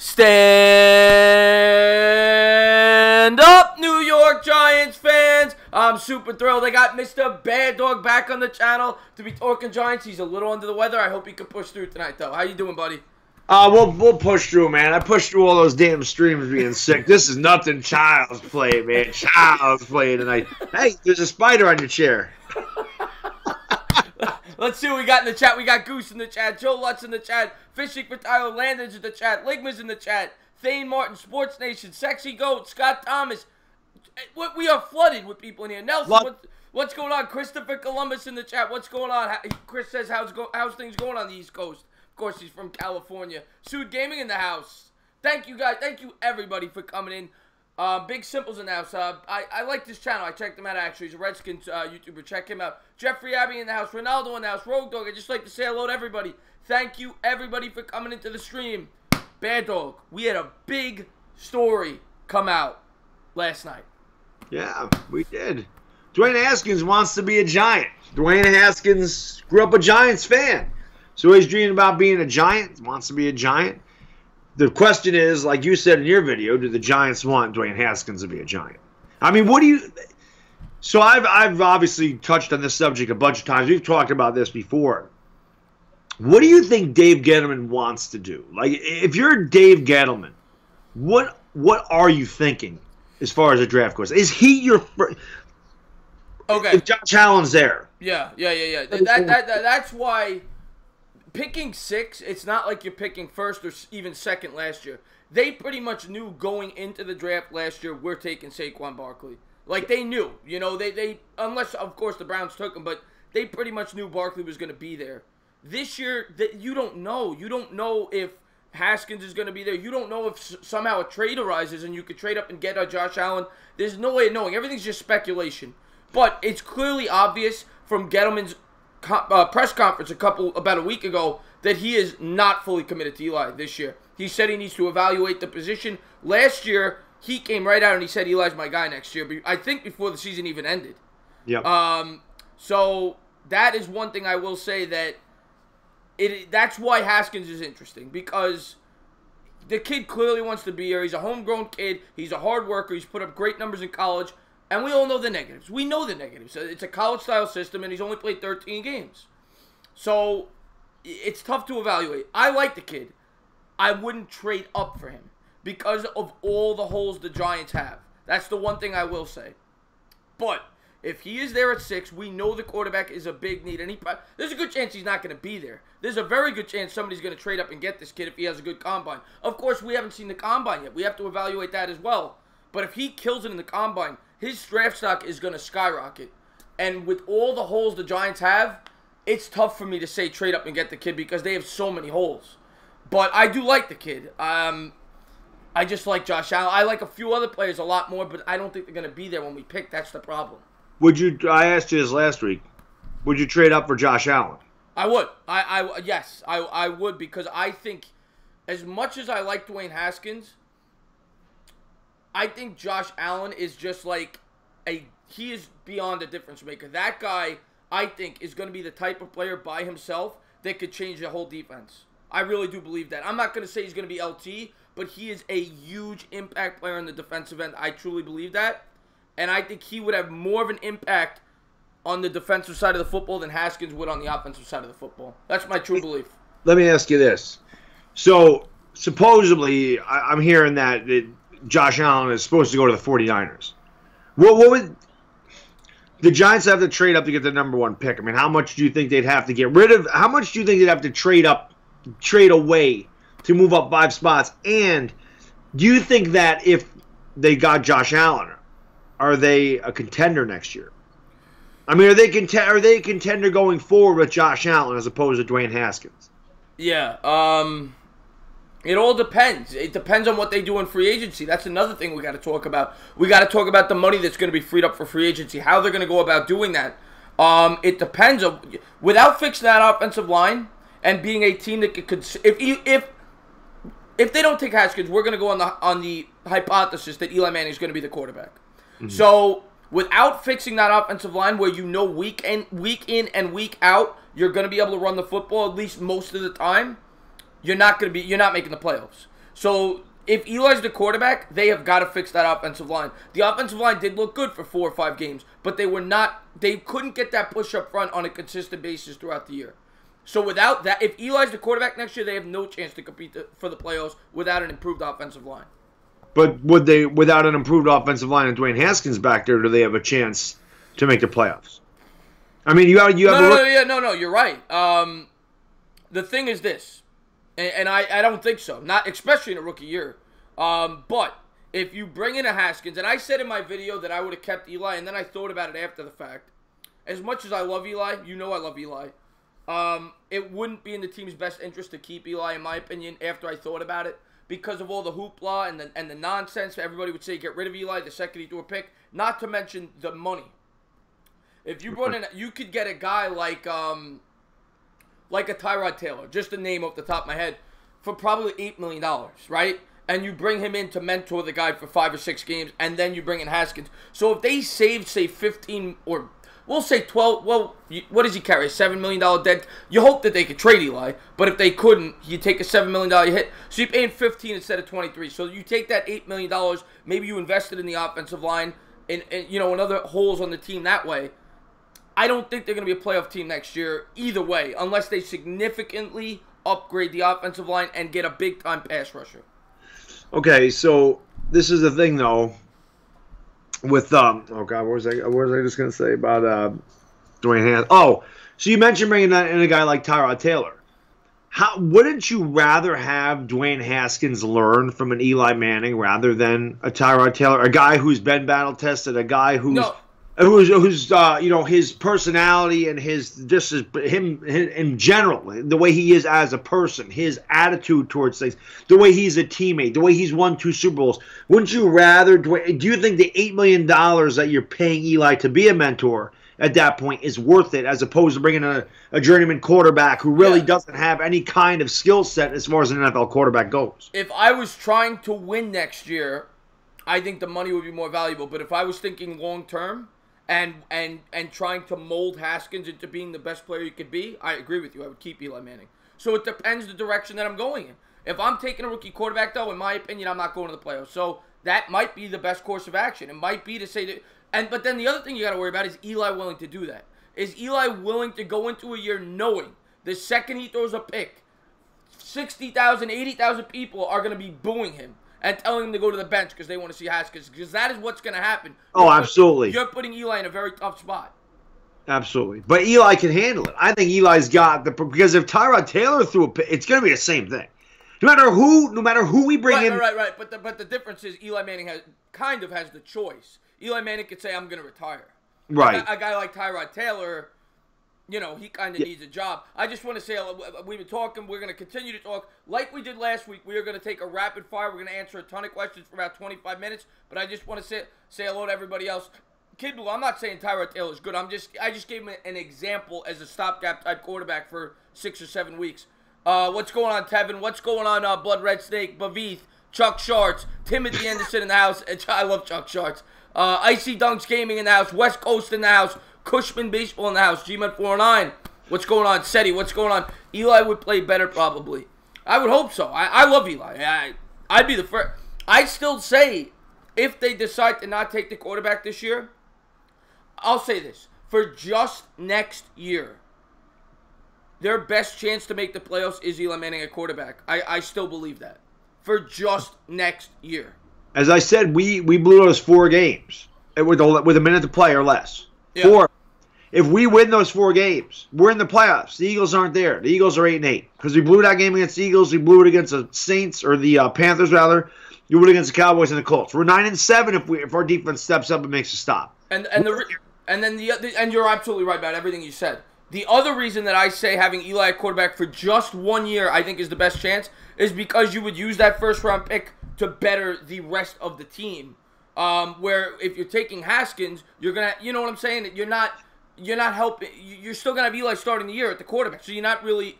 Stand up, New York Giants fans. I'm super thrilled. I got Mr. Baddog back on the channel to be talking Giants. He's a little under the weather. I hope he can push through tonight, though. How you doing, buddy? We'll push through, man. I pushed through all those damn streams being sick. This is nothing child's play, man. Child's play tonight. Hey, there's a spider on your chair. Let's see what we got in the chat. We got Goose in the chat, Joe Lutz in the chat, Fishing for Tyler Landon's in the chat, Ligma's in the chat, Thane Martin, Sports Nation, Sexy Goat, Scott Thomas. We are flooded with people in here. Nelson, what's going on? Christopher Columbus in the chat. What's going on? Chris says, how's things going on the East Coast? Of course, he's from California. Sued Gaming in the house. Thank you, guys. Thank you, everybody, for coming in. Big Simples in the house. I like this channel. I checked him out, actually. He's a Redskins YouTuber. Check him out. Jeffrey Abbey in the house. Ronaldo in the house. Rogue Dog. I just like to say hello to everybody. Thank you, everybody, for coming into the stream. Bad Dog, we had a big story come out last night. Yeah, we did. Dwayne Haskins wants to be a Giant. Dwayne Haskins grew up a Giants fan. So he's dreaming about being a Giant, wants to be a Giant. The question is, like you said in your video, do the Giants want Dwayne Haskins to be a Giant? I mean, what do you... So I've obviously touched on this subject a bunch of times. We've talked about this before. What do you think Dave Gettleman wants to do? Like, if you're Dave Gettleman, what are you thinking as far as the draft goes? Is he your... Okay. If Josh Allen's there. Yeah. That's why... Picking 6, it's not like you're picking first or even second last year. They pretty much knew going into the draft last year, we're taking Saquon Barkley. Like, they knew. You know, they unless, of course, the Browns took him, but they pretty much knew Barkley was going to be there. This year, you don't know. You don't know if Haskins is going to be there. You don't know if somehow a trade arises and you could trade up and get Josh Allen. There's no way of knowing. Everything's just speculation. But it's clearly obvious from Gettleman's press conference about a week ago that he is not fully committed to Eli this year. He said he needs to evaluate the position. Last year, he came right out and he said Eli's my guy next year. But I think before the season even ended. Yeah. So that is one thing I will say that that's why Haskins is interesting, because the kid clearly wants to be here. He's a homegrown kid. He's a hard worker. He's put up great numbers in college. And we all know the negatives. We know the negatives. It's a college-style system, and he's only played 13 games. So, it's tough to evaluate. I like the kid. I wouldn't trade up for him because of all the holes the Giants have. That's the one thing I will say. But, if he is there at 6, we know the quarterback is a big need. And there's a good chance he's not going to be there. There's a very good chance somebody's going to trade up and get this kid if he has a good combine. Of course, we haven't seen the combine yet. We have to evaluate that as well. But if he kills it in the combine, his draft stock is going to skyrocket. And with all the holes the Giants have, it's tough for me to say trade up and get the kid because they have so many holes. But I do like the kid. I just like Josh Allen. I like a few other players a lot more, but I don't think they're going to be there when we pick. That's the problem. I asked you this last week. Would you trade up for Josh Allen? I would. Yes, I would, because I think as much as I like Dwayne Haskins, I think Josh Allen is just like he is beyond a difference maker. That guy, I think, is going to be the type of player by himself that could change the whole defense. I really do believe that. I'm not going to say he's going to be LT, but he is a huge impact player on the defensive end. I truly believe that. And I think he would have more of an impact on the defensive side of the football than Haskins would on the offensive side of the football. That's my true belief. Let me ask you this. So, supposedly, I'm hearing that Josh Allen is supposed to go to the 49ers. What would the Giants have to trade up to get the #1 pick? I mean, how much do you think they'd have to get rid of? How much do you think they'd have to trade away to move up 5 spots? And do you think that if they got Josh Allen, are they a contender next year? I mean, are they a contender going forward with Josh Allen as opposed to Dwayne Haskins? Yeah, it all depends. It depends on what they do in free agency. That's another thing we got to talk about. We got to talk about the money that's going to be freed up for free agency, how they're going to go about doing that. It depends. Without fixing that offensive line and being a team that could, if they don't take Haskins, we're going to go on the hypothesis that Eli Manning is going to be the quarterback. Mm-hmm. So without fixing that offensive line, where you know week in and week out, you're going to be able to run the football at least most of the time. You're not making the playoffs. So if Eli's the quarterback, they have got to fix that offensive line. The offensive line did look good for 4 or 5 games, but they couldn't get that push up front on a consistent basis throughout the year. So without that, if Eli's the quarterback next year, they have no chance to compete for the playoffs without an improved offensive line. But would they, without an improved offensive line and Dwayne Haskins back there, do they have a chance to make the playoffs? I mean, you have no, you're right. The thing is this, and I don't think so, not especially in a rookie year. But if you bring in a Haskins, and I said in my video that I would have kept Eli, and then I thought about it after the fact. As much as I love Eli, you know I love Eli. It wouldn't be in the team's best interest to keep Eli, in my opinion, after I thought about it, because of all the hoopla and the nonsense. Everybody would say get rid of Eli the second he threw a pick. Not to mention the money. If you brought in, you could get a guy like a Tyrod Taylor, just a name off the top of my head, for probably $8 million, right? And you bring him in to mentor the guy for 5 or 6 games, and then you bring in Haskins. So if they saved, say, 15 or we'll say 12, well, what does he carry? A $7 million debt? You hope that they could trade Eli, but if they couldn't, you take a $7 million hit. So you're paying 15 instead of 23. So you take that $8 million, maybe you invested in the offensive line and other holes on the team that way. I don't think they're going to be a playoff team next year either way, unless they significantly upgrade the offensive line and get a big-time pass rusher. Okay, so this is the thing, though, with, oh, God, what was I just going to say about Dwayne Haskins? Oh, so you mentioned bringing in a guy like Tyrod Taylor. Wouldn't you rather have Dwayne Haskins learn from an Eli Manning rather than a Tyrod Taylor, a guy who's been battle-tested, a guy who's... No. Who's his personality and him in general, the way he is as a person, his attitude towards things, the way he's a teammate, the way he's won 2 Super Bowls. Wouldn't you rather? Do you think the $8 million that you're paying Eli to be a mentor at that point is worth it, as opposed to bringing a journeyman quarterback who really doesn't have any kind of skill set as far as an NFL quarterback goes? If I was trying to win next year, I think the money would be more valuable. But if I was thinking long term, and trying to mold Haskins into being the best player he could be, I agree with you. I would keep Eli Manning. So it depends the direction that I'm going in. If I'm taking a rookie quarterback, though, in my opinion, I'm not going to the playoffs. So that might be the best course of action. It might be to say that. But then the other thing you got to worry about is Eli willing to do that. Is Eli willing to go into a year knowing the second he throws a pick, 60,000, 80,000 people are going to be booing him and telling him to go to the bench because they want to see Haskins, because that is what's going to happen. Absolutely. You're putting Eli in a very tough spot. Absolutely. But Eli can handle it. I think Eli's got because if Tyrod Taylor threw a pick, it's going to be the same thing. No matter who we bring in. Right. But the difference is Eli Manning has the choice. Eli Manning could say, I'm going to retire. Right. A guy like Tyrod Taylor, he kind of needs a job. I just want to say, we've been talking. We're going to continue to talk. Like we did last week, we are going to take a rapid fire. We're going to answer a ton of questions for about 25 minutes. But I just want to say hello to everybody else. Kid Blue, I'm not saying Tyrod Taylor is good. I just gave him an example as a stopgap type quarterback for 6 or 7 weeks. What's going on, Tevin? What's going on, Blood Red Snake, Bavith, Chuck Sharts, Timothy Anderson in the house. I love Chuck Sharts. Icy Dunks Gaming in the house. West Coast in the house. Cushman Baseball in the house. G-Man 409. What's going on? Seti, what's going on? Eli would play better probably. I would hope so. I love Eli. I'd be the first. I still say, if they decide to not take the quarterback this year, I'll say this. For just next year, their best chance to make the playoffs is Eli Manning at quarterback. I still believe that. For just next year. As I said, we blew those 4 games with a minute to play or less. Yeah. 4. If we win those 4 games, we're in the playoffs. The Eagles aren't there. The Eagles are 8-8 because we blew that game against the Eagles. We blew it against the Saints, or the Panthers rather. You blew it against the Cowboys and the Colts. We're 9-7 if our defense steps up and makes a stop. And you're absolutely right about everything you said. The other reason that I say having Eli at quarterback for just 1 year I think is the best chance is because you would use that first-round pick to better the rest of the team. Where if you're taking Haskins, you're gonna, you know what I'm saying? You're not helping. You're still gonna have Eli starting the year at the quarterback, so you're not really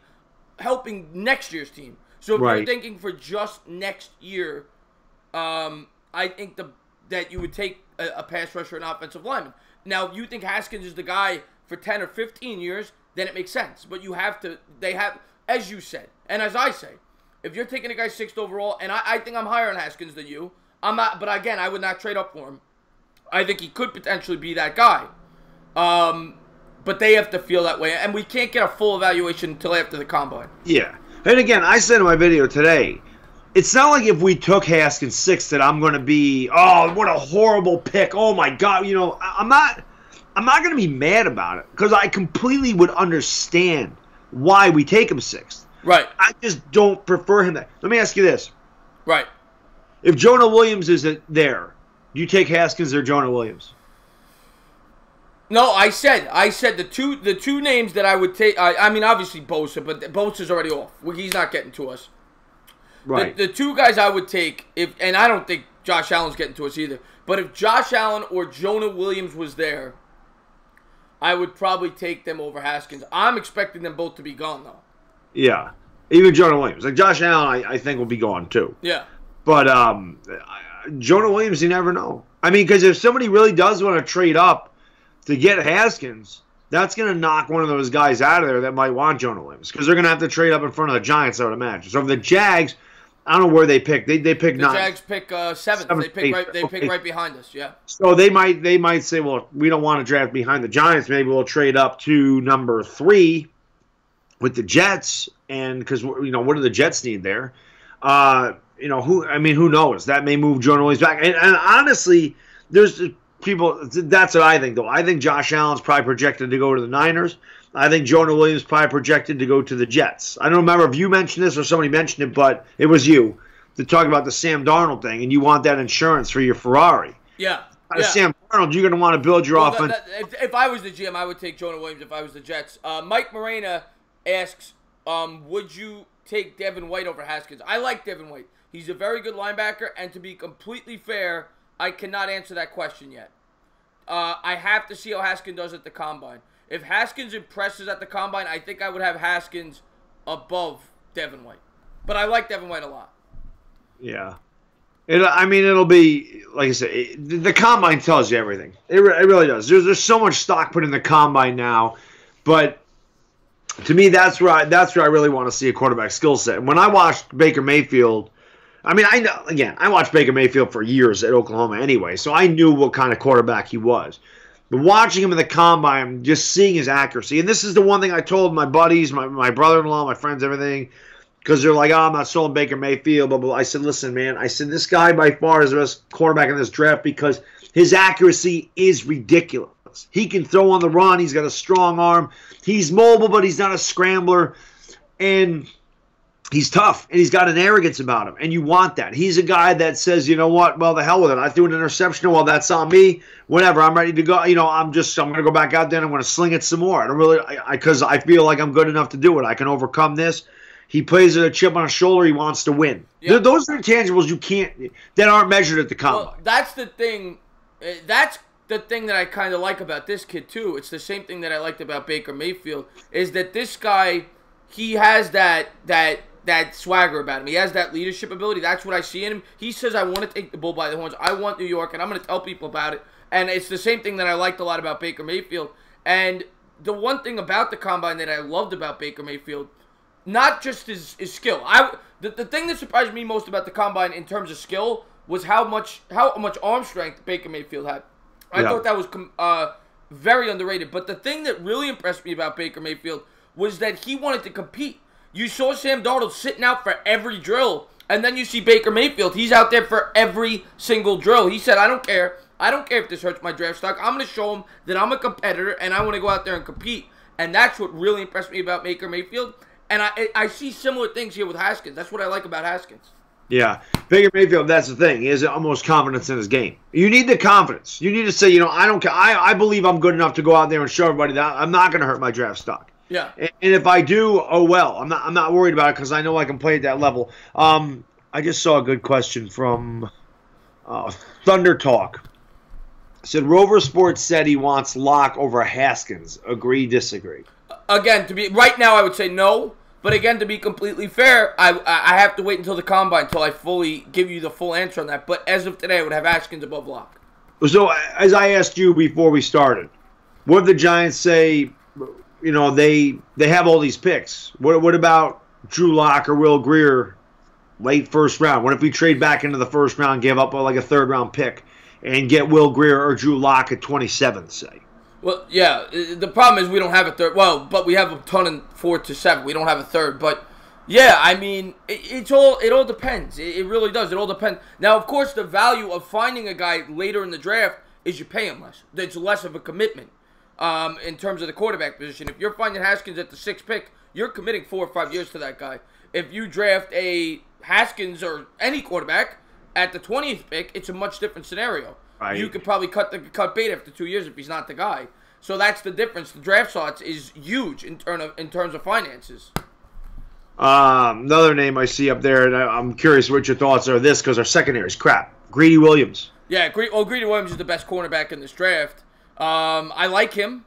helping next year's team. So if you're thinking for just next year, I think that you would take a pass rusher and offensive lineman. Now, if you think Haskins is the guy for 10 or 15 years, then it makes sense. But they have, as you said, and as I say, if you're taking a guy 6th overall, and I think I'm higher on Haskins than you, I'm not. But again, I would not trade up for him. I think he could potentially be that guy. But they have to feel that way, and we can't get a full evaluation until after the combine. Yeah. And again, I said in my video today, it's not like if we took Haskins 6th that I'm going to be, oh, what a horrible pick. Oh, my God. You know, I'm not going to be mad about it because I completely would understand why we take him 6th. Right. I just don't prefer him that. Let me ask you this. Right. If Jonah Williams isn't there, do you take Haskins or Jonah Williams? No, I said the two names that I would take. I mean, obviously Bosa, but Bosa's already off. He's not getting to us. Right. The two guys I would take, and I don't think Josh Allen's getting to us either. But if Josh Allen or Jonah Williams was there, I would probably take them over Haskins. I'm expecting them both to be gone though. Yeah, even Jonah Williams. Like Josh Allen, I think will be gone too. Yeah. But Jonah Williams, you never know. I mean, because if somebody really does want to trade up to get Haskins, that's going to knock one of those guys out of there that might want Jonah Williams because they're going to have to trade up in front of the Giants, I would imagine. So if the Jags, I don't know where they pick. They pick the not. The Jags pick 7th. They pick right. They pick right behind us. Yeah. So they might say, well, we don't want to draft behind the Giants. Maybe we'll trade up to number 3 with the Jets, and because what do the Jets need there? Who knows? That may move Jonah Williams back. And honestly, there's people. That's what I think, though. I think Josh Allen's probably projected to go to the Niners. I think Jonah Williams probably projected to go to the Jets. I don't remember if you mentioned this or somebody mentioned it, but it was you to talk about the Sam Darnold thing, and you want that insurance for your Ferrari. Yeah. Sam Darnold, you're going to want to build your offense. If I was the GM, I would take Jonah Williams if I was the Jets. Mike Morena asks, would you take Devin White over Haskins? I like Devin White. He's a very good linebacker, and to be completely fair, I cannot answer that question yet. I have to see how Haskins does at the Combine. If Haskins impresses at the Combine, I think I would have Haskins above Devin White. But I like Devin White a lot. Yeah. It'll be, like I said, the Combine tells you everything. It really does. There's so much stock put in the Combine now, but to me, that's where I really want to see a quarterback skill set. And when I watched Baker Mayfield, I watched Baker Mayfield for years at Oklahoma anyway, so I knew what kind of quarterback he was. But watching him in the Combine, just seeing his accuracy, and this is the one thing I told my buddies, my brother-in-law, my friends, everything, because they're like, oh, I'm not sold Baker Mayfield, blah, blah, blah. I said, listen, man, this guy by far is the best quarterback in this draft because his accuracy is ridiculous. He can throw on the run. He's got a strong arm. He's mobile, but he's not a scrambler. And he's tough, and he's got an arrogance about him, and you want that. He's a guy that says, you know what, well, the hell with it. I threw an interception. Well, that's on me. Whatever. I'm ready to go. I'm going to go back out there, and I'm going to sling it some more. Because I feel like I'm good enough to do it. I can overcome this. He plays with a chip on his shoulder. He wants to win. Yep. Those are intangibles that aren't measured at the Combine. Well, that's the thing. That's the thing that I kind of like about this kid, too. It's the same thing that I liked about Baker Mayfield, is that this guy, he has that swagger about him. He has that leadership ability. That's what I see in him. He says, I want to take the bull by the horns. I want New York, and I'm going to tell people about it. And it's the same thing that I liked a lot about Baker Mayfield. And the one thing about the Combine that I loved about Baker Mayfield, not just his skill. The thing that surprised me most about the Combine in terms of skill was how much arm strength Baker Mayfield had. I thought that was very underrated. But the thing that really impressed me about Baker Mayfield was that he wanted to compete. You saw Sam Darnold sitting out for every drill, and then you see Baker Mayfield. He's out there for every single drill. He said, I don't care. I don't care if this hurts my draft stock. I'm going to show him that I'm a competitor, and I want to go out there and compete. And that's what really impressed me about Baker Mayfield. And I see similar things here with Haskins. That's what I like about Haskins. Yeah. Baker Mayfield, that's the thing. He has almost confidence in his game. You need the confidence. You need to say, I don't care. I believe I'm good enough to go out there and show everybody that I'm not going to hurt my draft stock. Yeah. And if I do, oh well. I'm not worried about it because I know I can play at that level. I just saw a good question from Thunder Talk. It said Rover Sports said he wants Locke over Haskins. Agree, disagree? Again, right now I would say no. But again, to be completely fair, I have to wait until the Combine until I fully give you the full answer on that. But as of today, I would have Haskins above Locke. So as I asked you before we started, what did the Giants say? They have all these picks. What about Drew Lock or Will Greer late first round? What if we trade back into the first round, give up like a third-round pick, and get Will Grier or Drew Lock at 27th, say? Well, yeah, the problem is we don't have a third. Well, but we have a ton in 4 to 7. We don't have a third. But, yeah, I mean, it all depends. It really does. It all depends. Now, of course, the value of finding a guy later in the draft is you pay him less. It's less of a commitment in terms of the quarterback position. If you're finding Haskins at the 6th pick, you're committing 4 or 5 years to that guy. If you draft a Haskins or any quarterback at the 20th pick, it's a much different scenario. Right. You could probably cut bait after 2 years if he's not the guy. So that's the difference. The draft slots is huge in terms of finances. Another name I see up there, and I'm curious what your thoughts are of this because our secondary is crap. Greedy Williams. Yeah, Greedy Williams is the best cornerback in this draft. I like him.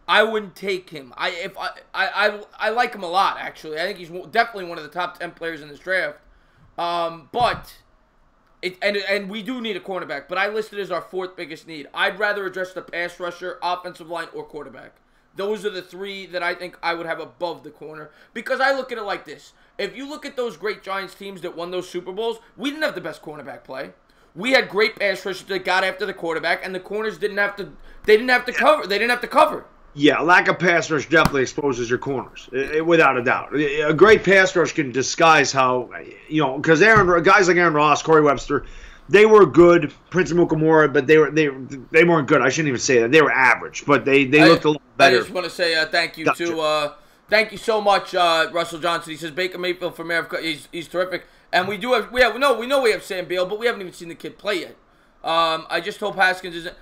I wouldn't take him. I like him a lot, actually. I think he's definitely one of the top 10 players in this draft. But we do need a cornerback. But I listed as our 4th biggest need. I'd rather address the pass rusher, offensive line, or quarterback. Those are the 3 that I think I would have above the corner. Because I look at it like this. If you look at those great Giants teams that won those Super Bowls, we didn't have the best cornerback play. We had great pass rushers that got after the quarterback, and the corners didn't have to. They didn't have to cover. They didn't have to cover. Yeah, lack of pass rush definitely exposes your corners, without a doubt. A great pass rush can disguise how, because guys like Aaron Ross, Corey Webster, they were good. Prince Mukamura, but they weren't good. I shouldn't even say that. They were average, but they looked a little better. I just want to say thank you to thank you so much, Russell Johnson. He says Baker Mayfield from America. He's terrific, and we know we have Sam Beal, but we haven't even seen the kid play yet. I just hope Haskins isn't.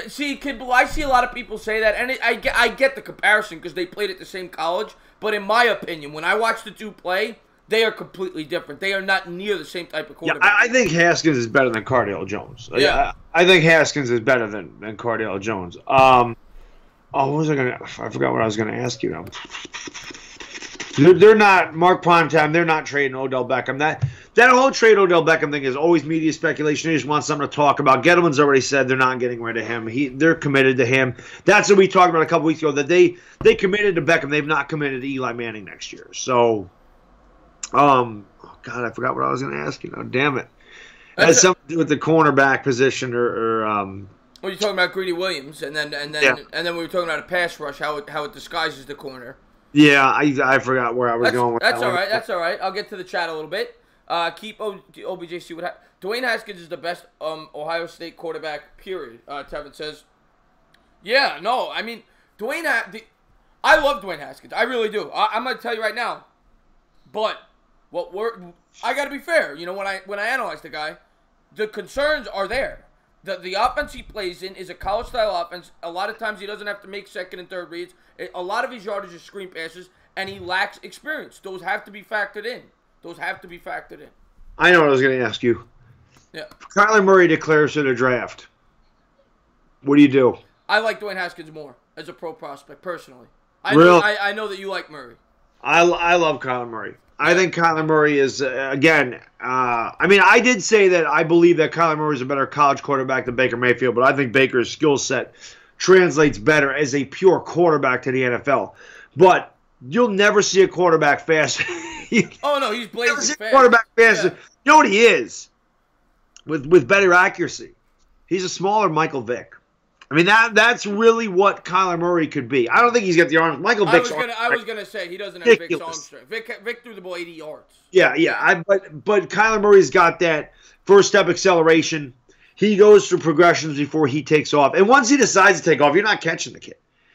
See, I see a lot of people say that, and I get the comparison because they played at the same college. But in my opinion, when I watch the 2 play, they are completely different. They are not near the same type of quarterback. Yeah, I think Haskins is better than Cardale Jones. Yeah, I think Haskins is better than Cardale Jones. What was I gonna? I forgot what I was gonna ask you now. They're not Mark Primetime. They're not trading Odell Beckham. That whole trade Odell Beckham thing is always media speculation. They just want something to talk about. Gettleman's already said they're not getting rid of him. They're committed to him. That's what we talked about a couple weeks ago. That they committed to Beckham. They've not committed to Eli Manning next year. So, God, I forgot what I was going to ask you. Now, damn it. It has something to do with the cornerback position or Well, you're talking about Greedy Williams, and then we were talking about a pass rush, how it disguises the corner. Yeah, I forgot where I was going with that. That's all right. That's all right. I'll get to the chat a little bit. Keep OBJC. Dwayne Haskins is the best Ohio State quarterback, period. Tevin says. Yeah, no, I mean, I love Dwayne Haskins. I really do. I'm going to tell you right now. But I got to be fair. When I analyze the guy, the concerns are there. The offense he plays in is a college-style offense. A lot of times he doesn't have to make second and third reads. A lot of his yardage is screen passes, and he lacks experience. Those have to be factored in. I know what I was going to ask you. Yeah. Kyler Murray declares to the draft. What do you do? I like Dwayne Haskins more as a pro prospect, personally. I know that you like Murray. I love Kyler Murray. I think Kyler Murray is, again, I did say that I believe that Kyler Murray is a better college quarterback than Baker Mayfield, but I think Baker's skill set translates better as a pure quarterback to the NFL. But you'll never see a quarterback faster. Oh, no, he's blazing fast. Quarterback faster. Yeah. You know what he is? With better accuracy. He's a smaller Michael Vick. I mean, that's really what Kyler Murray could be. I don't think he's got the arms. Michael Vick's I was gonna say he doesn't have Vick's arm strength. Vick threw the ball 80 yards. Yeah. But Kyler Murray's got that first step acceleration. He goes through progressions before he takes off. And once he decides to take off, you're not catching the kid.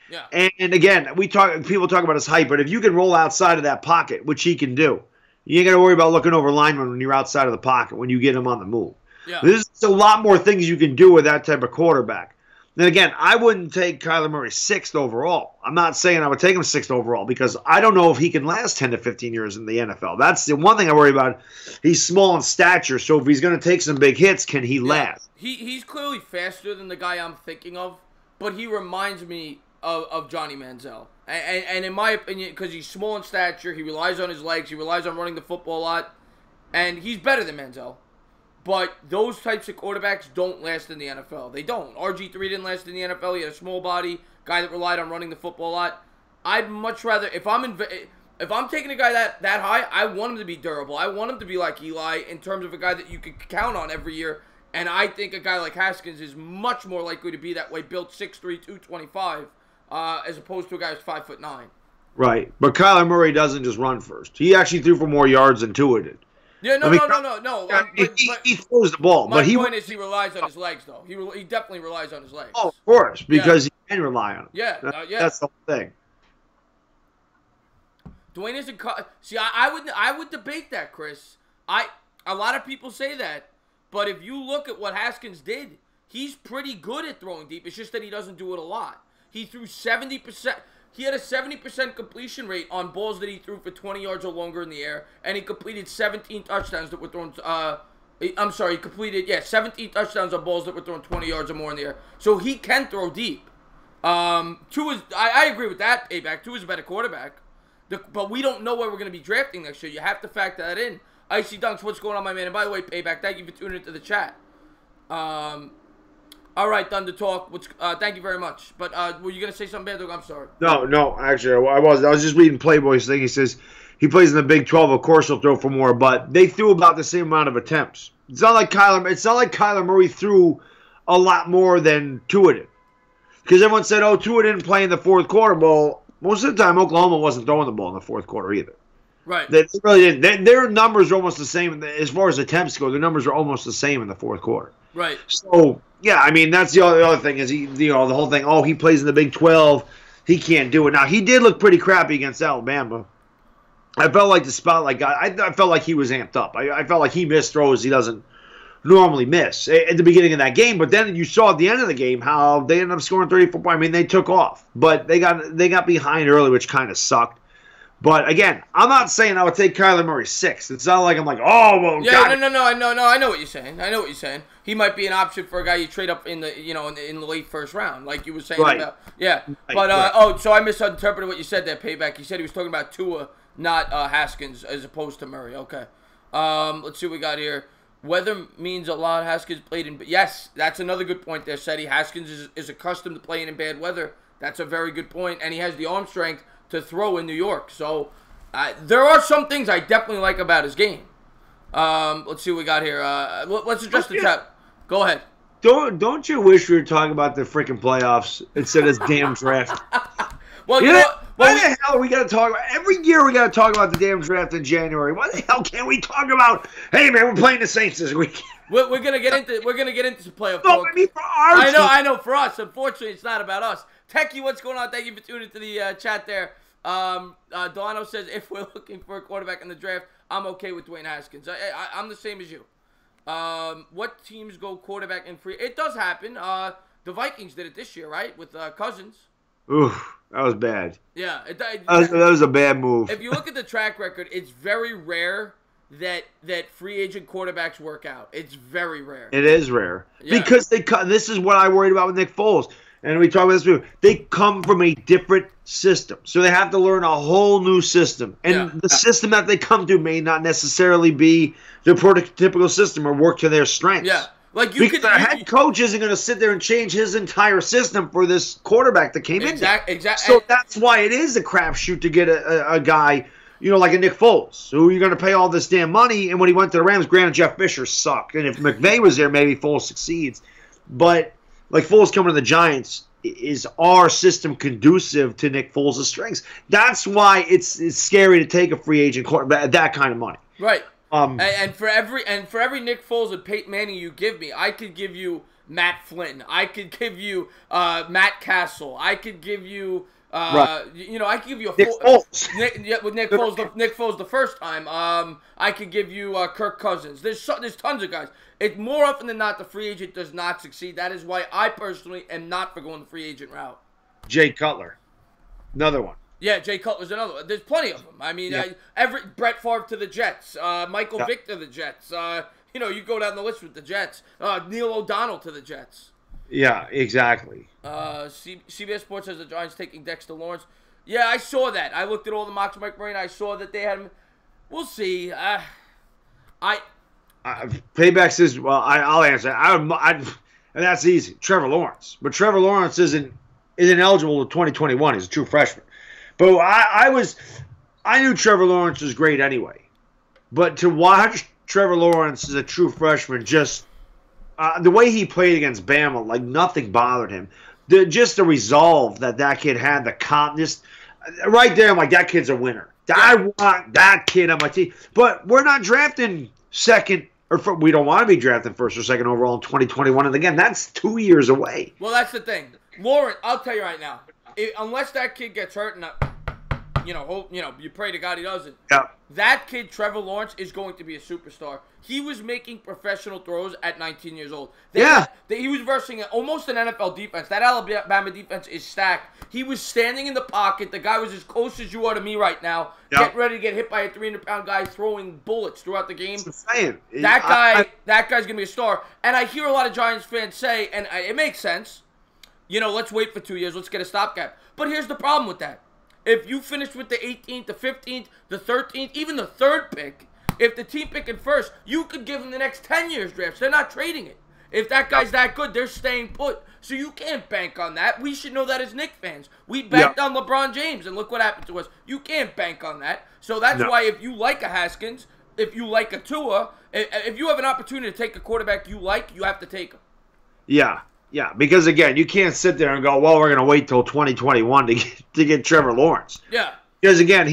Yeah. And again, people talk about his height, but if you can roll outside of that pocket, which he can do, you ain't got to worry about looking over linemen when you're outside of the pocket, when you get him on the move. Yeah. There's a lot more things you can do with that type of quarterback. Then again, I wouldn't take Kyler Murray 6th overall. I'm not saying I would take him 6th overall because I don't know if he can last 10 to 15 years in the NFL. That's the one thing I worry about. He's small in stature, so if he's going to take some big hits, can he last? He's clearly faster than the guy I'm thinking of, but he reminds me of Johnny Manziel. And in my opinion, because he's small in stature, he relies on his legs, he relies on running the football a lot, and he's better than Manziel. But those types of quarterbacks don't last in the NFL. They don't. RG3 didn't last in the NFL. He had a small body, guy that relied on running the football a lot. I'd much rather, if I'm If I'm taking a guy that high, I want him to be durable. I want him to be like Eli in terms of a guy that you can count on every year. And I think a guy like Haskins is much more likely to be that way, built 6'3", 225, as opposed to a guy who's 5'9". Right, but Kyler Murray doesn't just run first. He actually threw for more yards than Tua did. Yeah, no. He throws the ball, but my point is he relies on his legs, though. He definitely relies on his legs. Oh, of course, because he can rely on them. Yeah, That's the whole thing. Dwayne isn't. See, I would debate that, Chris. A lot of people say that, but if you look at what Haskins did, he's pretty good at throwing deep. It's just that he doesn't do it a lot. He threw 70%. He had a 70% completion rate on balls that he threw for 20 yards or longer in the air, and he completed 17 touchdowns that were thrown. I'm sorry, he completed 17 touchdowns on balls that were thrown 20 yards or more in the air. So he can throw deep. I agree with that. Payback. Tua is a better quarterback. But we don't know where we're going to be drafting next year. You have to factor that in. Icy Dunks, what's going on, my man? And by the way, Payback, thank you for tuning into the chat. All right, Thunder Talk. Thank you very much. But were you going to say something, Baddog? I'm sorry. No, actually, I was just reading Playboy's thing. He says he plays in the Big 12. Of course, he'll throw for more, but they threw about the same amount of attempts. It's not like Kyler Murray threw a lot more than Tua did. Because everyone said, oh, Tua didn't play in the fourth quarter. Well, most of the time, Oklahoma wasn't throwing the ball in the fourth quarter either. Right. They really didn't. Their numbers are almost the same. As far as attempts go, their numbers are almost the same in the fourth quarter. Right. So, yeah, I mean, that's the other thing is, the whole thing, oh, he plays in the Big 12. He can't do it. Now, he did look pretty crappy against Alabama. I felt like the spotlight guy. I felt like he was amped up. I felt like he missed throws he doesn't normally miss at the beginning of that game. But then you saw at the end of the game how they ended up scoring 34 points. I mean, they took off, but they got behind early, which kind of sucked. But again, I'm not saying I would take Kyler Murray 6th. It's not like I'm like, oh, well, yeah, God. no. I know what you're saying. He might be an option for a guy you trade up in the in the late first round, like you were saying about. Yeah, but so I misinterpreted what you said there, Payback. You said he was talking about Tua, not Haskins, as opposed to Murray. Okay. Let's see what we got here. Weather means a lot. Haskins played in. Yes, that's another good point there, Seti. Haskins is accustomed to playing in bad weather. That's a very good point, and he has the arm strength to throw in New York. So there are some things I definitely like about his game. Let's see what we got here. Let's address the chat. Go ahead. Don't you wish we were talking about the freaking playoffs instead of this damn draft? Well, you know why the hell are we going to talk about every year? We got to talk about the damn draft in January. Why the hell can't we talk about? Hey man, we're playing the Saints this week. We're gonna get into some playoff no, talk. I mean for our team. I know. For us, unfortunately, it's not about us. Techie, what's going on? Thank you for tuning into the chat there. Delano says if we're looking for a quarterback in the draft, I'm okay with Dwayne Haskins. I'm the same as you. What teams go quarterback in free? It does happen. The Vikings did it this year, right, with Cousins. Ooh, that was bad. Yeah, that was a bad move. If you look at the track record, it's very rare that free agent quarterbacks work out. It's very rare. It is rare Yeah. because this is what I worried about with Nick Foles. And we talk about this before. They come from a different system. So they have to learn a whole new system. And the system that they come to may not necessarily be the prototypical system or work to their strengths. Yeah. Like because the head coach isn't going to sit there and change his entire system for this quarterback that came in. Exactly. So that's why it is a crapshoot to get a guy, like a Nick Foles, who you're going to pay all this damn money. And when he went to the Rams, granted, Jeff Fisher sucked. And if McVay was there, maybe Foles succeeds. But like Foles coming to the Giants, is our system conducive to Nick Foles' strengths? That's why it's scary to take a free agent quarterback at that kind of money. Right. And for every Nick Foles and Peyton Manning you give me, I could give you Matt Flynn. I could give you Matt Castle. I could give you I could give you Nick Foles. With Nick Foles the first time. I could give you Kirk Cousins. There's tons of guys. It's more often than not the free agent does not succeed. That is why I personally am not for going the free agent route. Jay Cutler, another one. Yeah, Jay Cutler's another one. There's plenty of them. I mean, Brett Favre to the Jets, Michael Vick to the Jets. You go down the list with the Jets. Neil O'Donnell to the Jets. Yeah, exactly. CBS Sports says the Giants taking Dexter Lawrence. Yeah, I saw that. I looked at all the mocks of Mike Marine. I saw that they had him. We'll see. Payback says, well, I'll answer. And that's easy. Trevor Lawrence. But Trevor Lawrence isn't eligible to 2021. He's a true freshman. But I I knew Trevor Lawrence was great anyway. But to watch Trevor Lawrence as a true freshman, just the way he played against Bama, like nothing bothered him. Just the resolve that kid had, the calmness. Right there, I'm like, that kid's a winner. I want that kid on my team. But we're not drafting second, we don't want to be drafting first or second overall in 2021. And again, that's 2 years away. Well, that's the thing. Lawrence, I'll tell you right now, unless that kid gets hurt and you pray to God he doesn't. Yeah. That kid, Trevor Lawrence, is going to be a superstar. He was making professional throws at 19 years old. He was versing almost an NFL defense. That Alabama defense is stacked. He was standing in the pocket. The guy was as close as you are to me right now. Yep. Getting ready to get hit by a 300-pound guy throwing bullets throughout the game. That guy's going to be a star. And I hear a lot of Giants fans say, and it makes sense, let's wait for 2 years. Let's get a stopgap. But here's the problem with that. If you finish with the 18th, the 15th, the 13th, even the 3rd pick, if the team picking first, you could give them the next 10 years drafts. They're not trading it. If that guy's that good, they're staying put. So you can't bank on that. We should know that as Knicks fans. We banked on LeBron James, and look what happened to us. You can't bank on that. So that's why if you like a Haskins, if you like a Tua, if you have an opportunity to take a quarterback you like, you have to take him. Yeah. Yeah, because again, you can't sit there and go, well, we're going to wait till 2021 to get Trevor Lawrence. Yeah. Because again,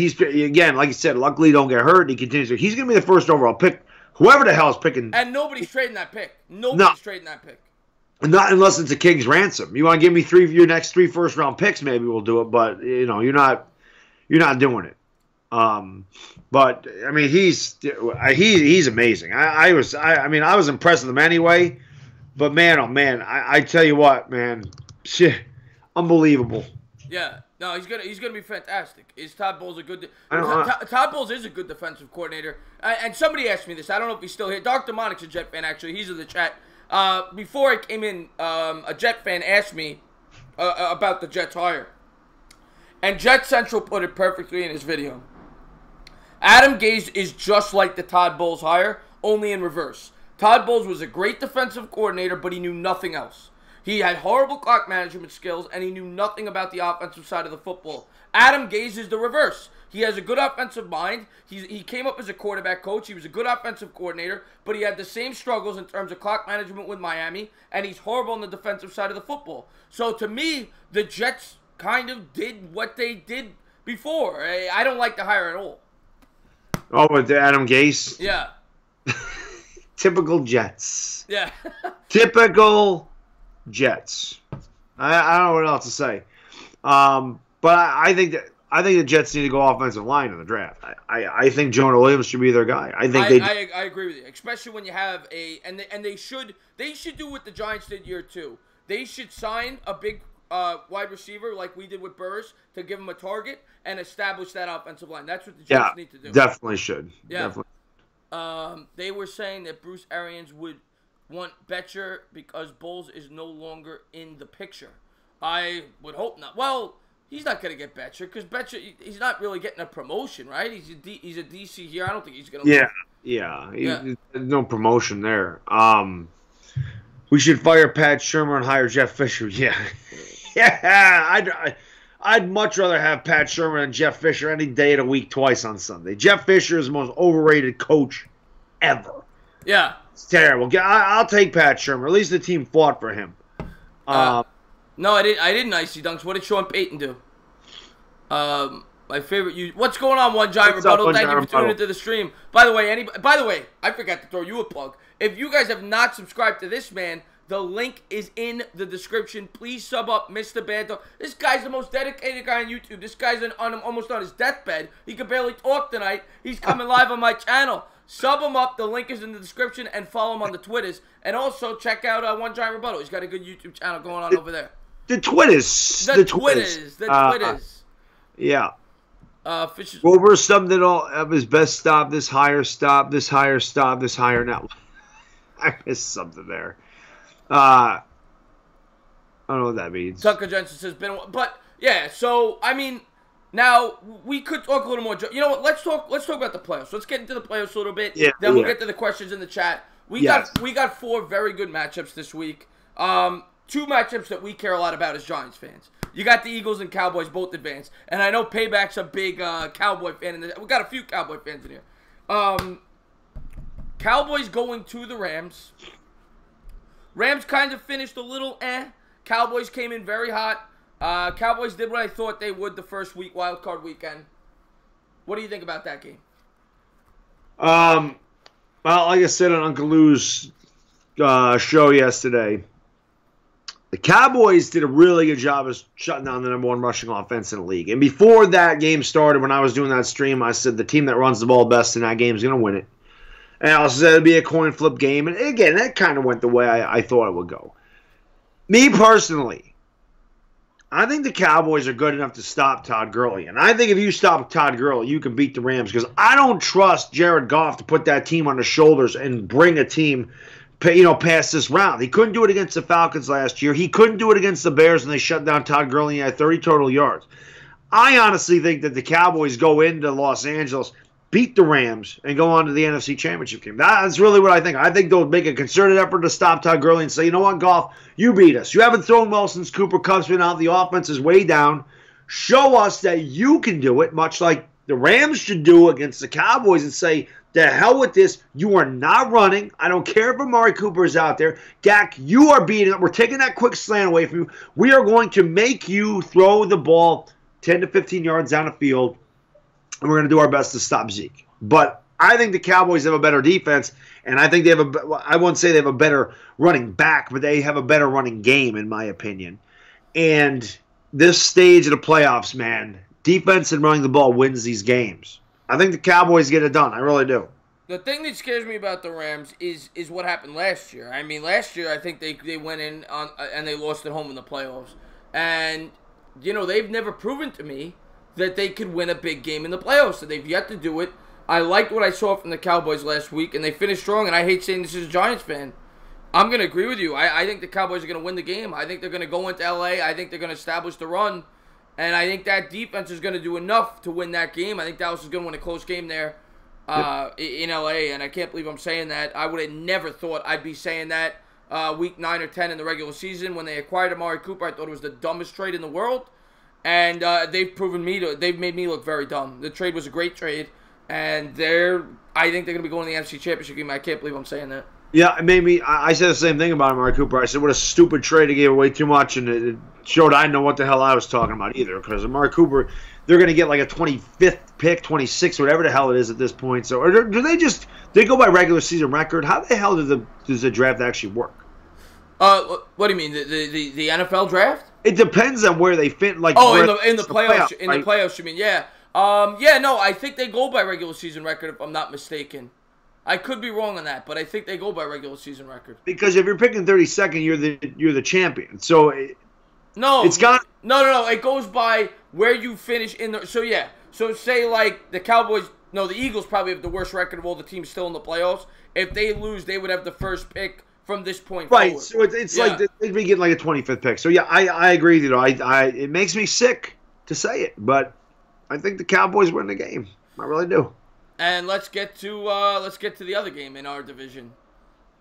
like you said, luckily don't get hurt. He continues. He's going to be the first overall pick. Whoever the hell is picking. And nobody's trading that pick. Nobody's trading that pick. Not unless it's a king's ransom. You want to give me your next 3 first-round picks, maybe we'll do it. But you're not doing it. But I mean, he's amazing. I was impressed with him anyway. But man, oh man, I tell you what, man, shit, unbelievable. Yeah, no, he's gonna be fantastic. Is Todd Bowles a good? Todd Bowles is a good defensive coordinator. And somebody asked me this. I don't know if he's still here. Dr. Monic's a Jet fan, actually. He's in the chat. Before I came in, a Jet fan asked me about the Jets hire, and Jet Central put it perfectly in his video. Adam Gase is just like the Todd Bowles hire, only in reverse. Todd Bowles was a great defensive coordinator, but he knew nothing else. He had horrible clock management skills, and he knew nothing about the offensive side of the football. Adam Gase is the reverse. He has a good offensive mind. He came up as a quarterback coach. He was a good offensive coordinator, but he had the same struggles in terms of clock management with Miami, and he's horrible on the defensive side of the football. So to me, the Jets kind of did what they did before. I don't like the hire at all. Oh, with Adam Gase? Yeah. Typical Jets. Yeah. Typical Jets. I don't know what else to say. But I think the Jets need to go offensive line in the draft. I think Jonah Williams should be their guy. I agree with you, especially when you have and they should do what the Giants did year 2. They should sign a big wide receiver like we did with Burris to give him a target and establish that offensive line. That's what the Jets need to do. Definitely should. Yeah. Definitely. They were saying that Bruce Arians would want Betcher because Bowles is no longer in the picture. I would hope not. Well, he's not going to get Betcher because Betcher, he's not really getting a promotion, right? He's a DC here. I don't think he's going to. Yeah. No promotion there. We should fire Pat Shurmur and hire Jeff Fisher. Yeah. I'd much rather have Pat Shurmur and Jeff Fisher any day of the week, twice on Sunday. Jeff Fisher is the most overrated coach ever. Yeah. It's terrible. I'll take Pat Shurmur. At least the team fought for him. No, I didn't icy dunks. What did Sean Payton do? My favorite. What's going on, One Giant Rebuttal? Thank you for tuning into the stream. By the way, I forgot to throw you a plug. If you guys have not subscribed to this man, the link is in the description. Please sub up Mr. Baddog. This guy's the most dedicated guy on YouTube. This guy's almost on his deathbed. He can barely talk tonight. He's coming live on my channel. Sub him up. The link is in the description. And follow him on the Twitters. And also check out One Giant Rebuttal. He's got a good YouTube channel going on over there. The Twitters. The Twitters. Yeah. Fisher's... Over summed it all of his best stop. This higher stop. This higher stop. This higher now. I missed something there. I don't know what that means. Tucker Jensen says, but yeah. So I mean, now we could talk a little more. You know what? Let's talk about the playoffs. Let's get into the playoffs a little bit. Yeah, then we'll get to the questions in the chat. We got 4 very good matchups this week. 2 matchups that we care a lot about as Giants fans. You got the Eagles and Cowboys both advanced. And I know Payback's a big Cowboy fan. We got a few Cowboy fans in here. Cowboys going to the Rams. Rams kind of finished a little Cowboys came in very hot. Cowboys did what I thought they would the first week, wild card weekend. What do you think about that game? Well, like I said on Uncle Lou's show yesterday, the Cowboys did a really good job of shutting down the number one rushing offense in the league. And before that game started, when I was doing that stream, I said the team that runs the ball best in that game is going to win it. And I also said it would be a coin flip game. And again, that kind of went the way I thought it would go. Me personally, I think the Cowboys are good enough to stop Todd Gurley. And I think if you stop Todd Gurley, you can beat the Rams. Because I don't trust Jared Goff to put that team on his shoulders and bring a team past this round. He couldn't do it against the Falcons last year. He couldn't do it against the Bears, and they shut down Todd Gurley and he had 30 total yards. I honestly think that the Cowboys go into Los Angeles, beat the Rams, and go on to the NFC Championship game. That's really what I think. I think they'll make a concerted effort to stop Todd Gurley and say, you know what, Goff, you beat us. You haven't thrown well since Cooper Kupp's been out. The offense is way down. Show us that you can do it, much like the Rams should do against the Cowboys, and say, the hell with this. You are not running. I don't care if Amari Cooper is out there. Dak, you are beating it. We're taking that quick slant away from you. We are going to make you throw the ball 10 to 15 yards down the field, and we're going to do our best to stop Zeke. But I think the Cowboys have a better defense, and I think they have I won't say they have a better running back, but they have a better running game, in my opinion. And this stage of the playoffs, man, defense and running the ball wins these games. I think the Cowboys get it done. I really do. The thing that scares me about the Rams is what happened last year. I mean, last year I think they went in on and they lost at home in the playoffs. And, they've never proven to me that they could win a big game in the playoffs. So they've yet to do it. I liked what I saw from the Cowboys last week, and they finished strong. And I hate saying this as a Giants fan. I'm going to agree with you. I think the Cowboys are going to win the game. I think they're going to go into L.A. I think they're going to establish the run. And I think that defense is going to do enough to win that game. I think Dallas is going to win a close game there in L.A., and I can't believe I'm saying that. I would have never thought I'd be saying that week 9 or 10 in the regular season. When they acquired Amari Cooper, I thought it was the dumbest trade in the world. And they've made me look very dumb. The trade was a great trade, and I think they're going to be going to the NFC Championship game. I can't believe I'm saying that. Yeah, it made me. I said the same thing about Amari Cooper. I said, what a stupid trade. He gave away too much, and it showed I didn't know what the hell I was talking about either. Because Amari Cooper, they're going to get like a 25th pick, 26th, whatever the hell it is at this point. So, or do they go by regular season record? How the hell does the draft actually work? What do you mean, the NFL draft? It depends on where they fit. Like, in the playoffs, in the playoffs, you mean? Yeah. No, I think they go by regular season record if I'm not mistaken. I could be wrong on that, but I think they go by regular season record. Because if you're picking 32nd, you're the champion. So no, it's got no. It goes by where you finish in the. So yeah. So say like the Cowboys. No, the Eagles probably have the worst record of all the teams still in the playoffs. If they lose, they would have the first pick from this point forward. So it's like they'd be getting like a 25th pick. So yeah, I agree with you. It makes me sick to say it, but I think the Cowboys win the game. I really do. And let's get to the other game in our division,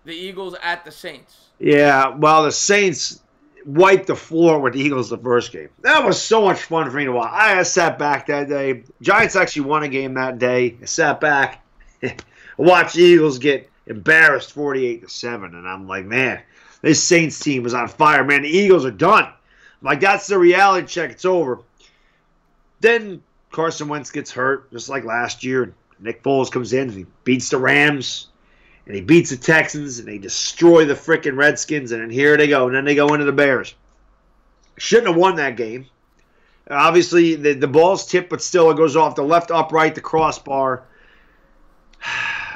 the Eagles at the Saints. Yeah, well, the Saints wiped the floor with the Eagles the first game. That was so much fun for me to watch. I sat back that day. Giants actually won a game that day. I sat back, watched the Eagles get embarrassed 48-7, and I'm like, man, this Saints team is on fire. Man, the Eagles are done. Like, that's the reality check. It's over. Then Carson Wentz gets hurt, just like last year. Nick Foles comes in and he beats the Rams and he beats the Texans and they destroy the freaking Redskins, and then here they go. And then they go into the Bears. Shouldn't have won that game. Obviously, the ball's tipped, but still it goes off the left upright, the crossbar.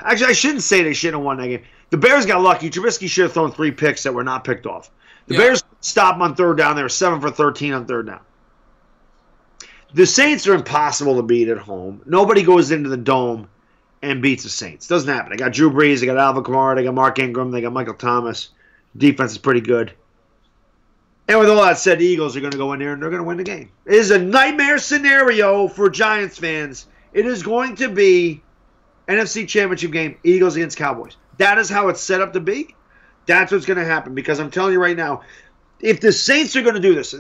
Actually, I shouldn't say they shouldn't have won that game. The Bears got lucky. Trubisky should have thrown 3 picks that were not picked off. The Bears stopped him on third down. They were 7 for 13 on third down. The Saints are impossible to beat at home. Nobody goes into the Dome and beats the Saints. Doesn't happen. They got Drew Brees. They got Alvin Kamara. They got Mark Ingram. They got Michael Thomas. Defense is pretty good. And with all that said, the Eagles are going to go in there and they're going to win the game. It is a nightmare scenario for Giants fans. It is going to be NFC Championship game, Eagles against Cowboys. That is how it's set up to be. That's what's going to happen, because I'm telling you right now, if the Saints are going to do this,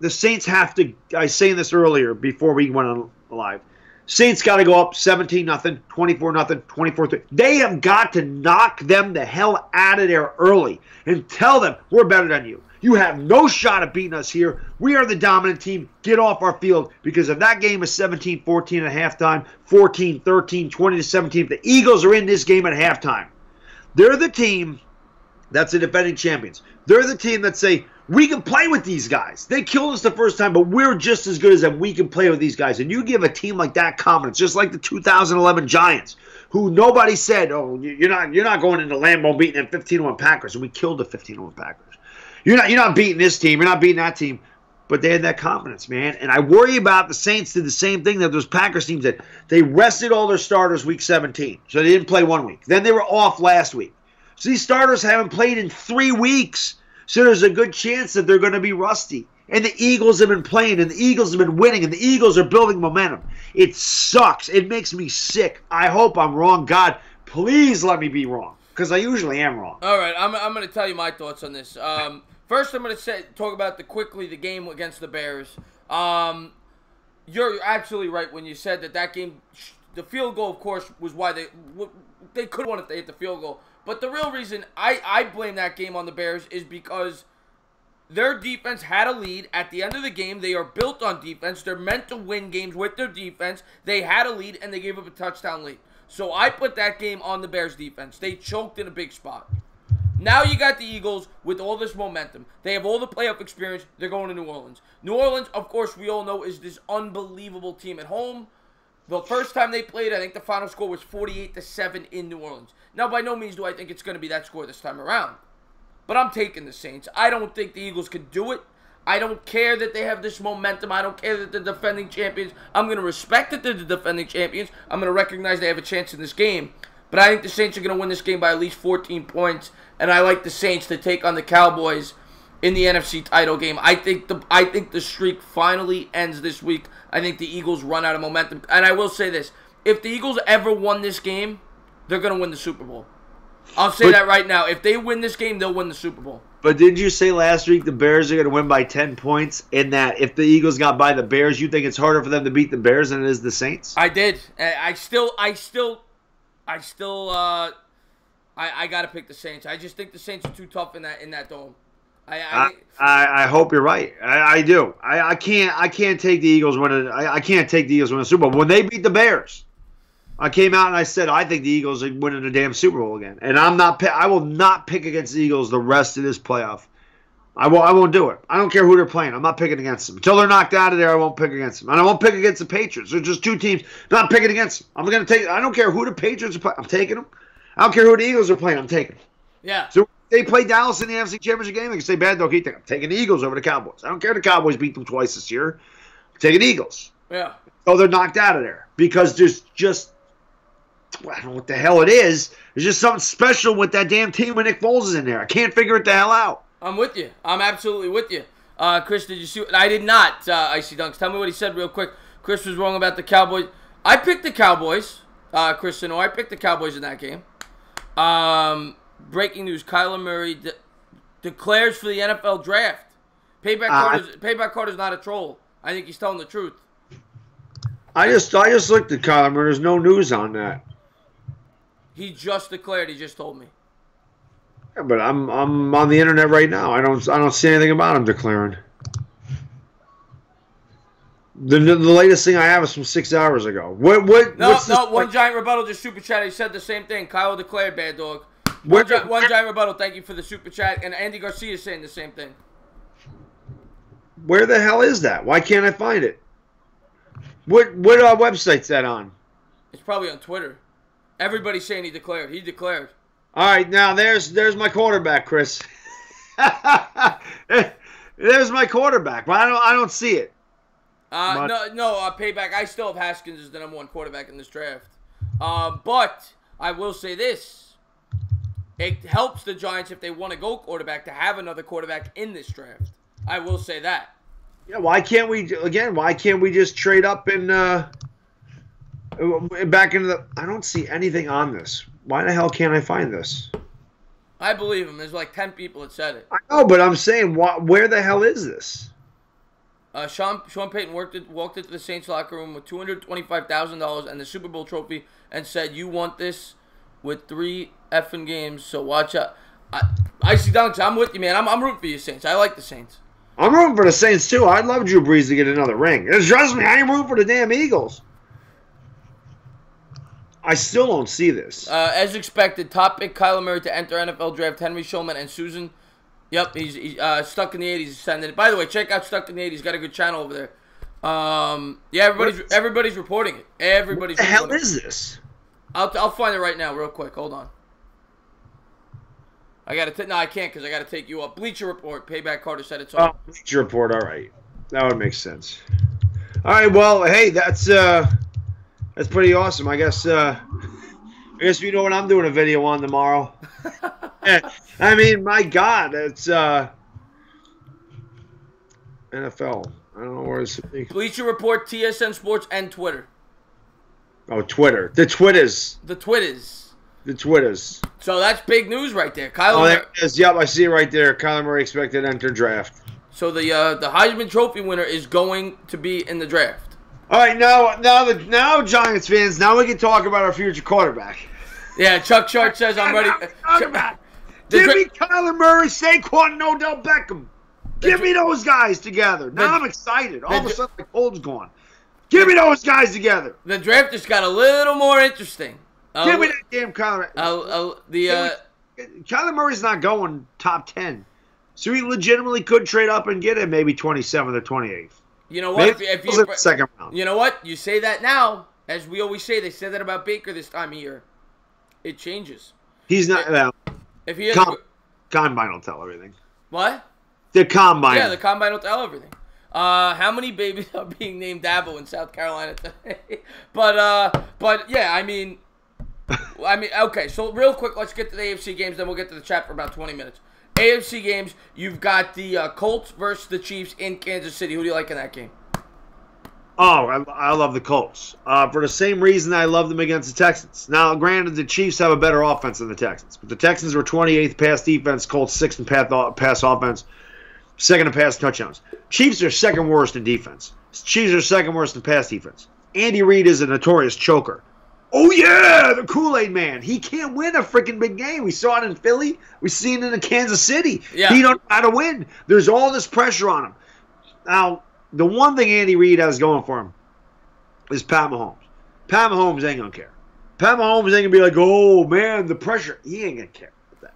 the Saints have to. I was saying this earlier before we went on live. Saints got to go up 17-0, 24-0, 24-3. They have got to knock them the hell out of there early and tell them we're better than you. You have no shot at beating us here. We are the dominant team. Get off our field. Because if that game is 17-14 at halftime, 14-13, 20-17, if the Eagles are in this game at halftime, they're the team that's the defending champions. They're the team that say, we can play with these guys. They killed us the first time, but we're just as good as them. We can play with these guys. And you give a team like that confidence, just like the 2011 Giants, who nobody said, oh, you're not going into Lambeau beating them 15-1 Packers. And we killed the 15-1 Packers. You're not beating this team. You're not beating that team. But they had that confidence, man. And I worry about the Saints did the same thing that those Packers teams did. They rested all their starters week 17. So they didn't play 1 week. Then they were off last week. So these starters haven't played in 3 weeks. So there's a good chance that they're going to be rusty. And the Eagles have been playing, and the Eagles have been winning, and the Eagles are building momentum. It sucks. It makes me sick. I hope I'm wrong. God, please let me be wrong, because I usually am wrong. All right, I'm going to tell you my thoughts on this. First, I'm going to talk about the game against the Bears. You're absolutely right when you said that game, the field goal, of course, was why they could have won if they hit the field goal. But the real reason I blame that game on the Bears is because their defense had a lead at the end of the game. They are built on defense. They're meant to win games with their defense. They had a lead, and they gave up a touchdown lead. So I put that game on the Bears defense. They choked in a big spot. Now you got the Eagles with all this momentum. They have all the playoff experience. They're going to New Orleans. New Orleans, of course, we all know is this unbelievable team at home. The first time they played, I think the final score was 48-7 in New Orleans. Now, by no means do I think it's going to be that score this time around. But I'm taking the Saints. I don't think the Eagles can do it. I don't care that they have this momentum. I don't care that they're defending champions. I'm going to respect that they're the defending champions. I'm going to recognize they have a chance in this game. But I think the Saints are going to win this game by at least 14 points. And I like the Saints to take on the Cowboys in the NFC title game. I think the streak finally ends this week. I think the Eagles run out of momentum. And I will say this. If the Eagles ever won this game, they're going to win the Super Bowl. I'll say that right now. If they win this game, they'll win the Super Bowl. But didn't you say last week the Bears are going to win by 10 points? In that if the Eagles got by the Bears, you think it's harder for them to beat the Bears than it is the Saints? I did. I got to pick the Saints. I just think the Saints are too tough in that dome. I hope you're right. I do. I can't take the Eagles winning. I can't take the Eagles winning the Super Bowl. When they beat the Bears, I came out and I said I think the Eagles are winning the damn Super Bowl again. And I will not pick against the Eagles the rest of this playoff. I won't do it. I don't care who they're playing. I'm not picking against them. Until they're knocked out of there, I won't pick against them. And I won't pick against the Patriots. There's just 2 teams. Not picking against them. I'm going to take. I don't care who the Patriots are playing. I'm taking them. I don't care who the Eagles are playing. I'm taking them. Yeah. So they play Dallas in the NFC Championship game. They can say Baddog. I'm taking the Eagles over the Cowboys. I don't care if the Cowboys beat them twice this year. I'm taking the Eagles. Yeah. So they're knocked out of there because there's just. I don't know what the hell it is. There's just something special with that damn team when Nick Foles is in there. I can't figure it the hell out. I'm with you. I'm absolutely with you. Chris, did you see? I did not, Icy Dunks. Tell me what he said real quick. Chris was wrong about the Cowboys. I picked the Cowboys. Chris, I picked the Cowboys in that game. Breaking news, Kyler Murray declares for the NFL draft. Payback Carter's not a troll. I think he's telling the truth. I just looked at Kyler Murray. There's no news on that. He just declared. He just told me. Yeah, but I'm on the internet right now. I don't see anything about him declaring. The latest thing I have is from 6 hours ago. One giant rebuttal just super chat. He said the same thing. Kyle declared, bad dog. One giant rebuttal. Thank you for the super chat. And Andy Garcia is saying the same thing. Where the hell is that? Why can't I find it? What website's that on? It's probably on Twitter. Everybody's saying he declared. He declared. All right, now there's my quarterback, Chris. There's my quarterback, but I don't see it. Payback. I still have Haskins as the #1 quarterback in this draft. But I will say this: it helps the Giants if they want to go quarterback to have another quarterback in this draft. I will say that. Yeah, why can't we just trade up and back into the? I don't see anything on this. Why the hell can't I find this? I believe him. There's like 10 people that said it. I know, but I'm saying, where the hell is this? Sean Payton walked into the Saints locker room with $225,000 and the Super Bowl trophy and said, "You want this with 3 effing games, so watch out." I see Dunks. I'm with you, man. I'm rooting for you, Saints. I like the Saints. I'm rooting for the Saints, too. I'd love Drew Brees to get another ring. Trust me, I ain't rooting for the damn Eagles. I still don't see this. As expected, top pick Kyler Murray to enter NFL draft. Henry Schulman and Susan. Yep, he's Stuck in the 80s. He's sending it. By the way, check out Stuck in the 80s. He's got a good channel over there. Yeah, everybody's reporting it. Everybody's. What the hell is this? I'll find it right now, real quick. Hold on. I gotta. No, I can't because I gotta take you up. Bleacher Report. Payback Carter said it's on. Oh, Bleacher Report. All right, that would make sense. All right. Well, hey, that's pretty awesome. I guess you know what I'm doing a video on tomorrow. I mean, my God, it's NFL. I don't know where it's. Bleacher Report, TSN Sports, and Twitter. Oh, Twitter. The Twitters. The Twitters. The Twitters. So that's big news right there. Kyler Murray. There it is. Yep, I see it right there. Kyler Murray expected to enter draft. So the Heisman Trophy winner is going to be in the draft. All right, now Giants fans, now we can talk about our future quarterback. Yeah, Chuck Short says I'm ready. Give me Kyler Murray, Saquon, and Odell Beckham. Give me those guys together. Now I'm excited. All of a sudden, the cold's gone. Give me those guys together. The draft just got a little more interesting. Give me that damn Kyler. Kyler Murray's not going top 10. So he legitimately could trade up and get him maybe 27th or 28th. You know what? If you second round. You know what? You say that now. As we always say, they said that about Baker this time of year. It changes. He's not. If he has Combine will tell everything. What? The Combine. Yeah, the Combine will tell everything. How many babies are being named Dabo in South Carolina today? But yeah, I mean, okay. So real quick, let's get to the AFC games. Then we'll get to the chat for about 20 minutes. AFC games. You've got the Colts versus the Chiefs in Kansas City. Who do you like in that game? Oh, I love the Colts. For the same reason I love them against the Texans. Now, granted, the Chiefs have a better offense than the Texans. But the Texans were 28th pass defense, Colts 6th in pass offense, 2nd in pass touchdowns. Chiefs are second worst in defense. Chiefs are second worst in pass defense. Andy Reid is a notorious choker. Oh, yeah, the Kool-Aid man. He can't win a freaking big game. We saw it in Philly. We seen it in Kansas City. Yeah. He don't know how to win. There's all this pressure on him. Now, the one thing Andy Reid has going for him is Pat Mahomes. Pat Mahomes ain't going to care. Pat Mahomes ain't going to be like, oh, man, the pressure. He ain't going to care about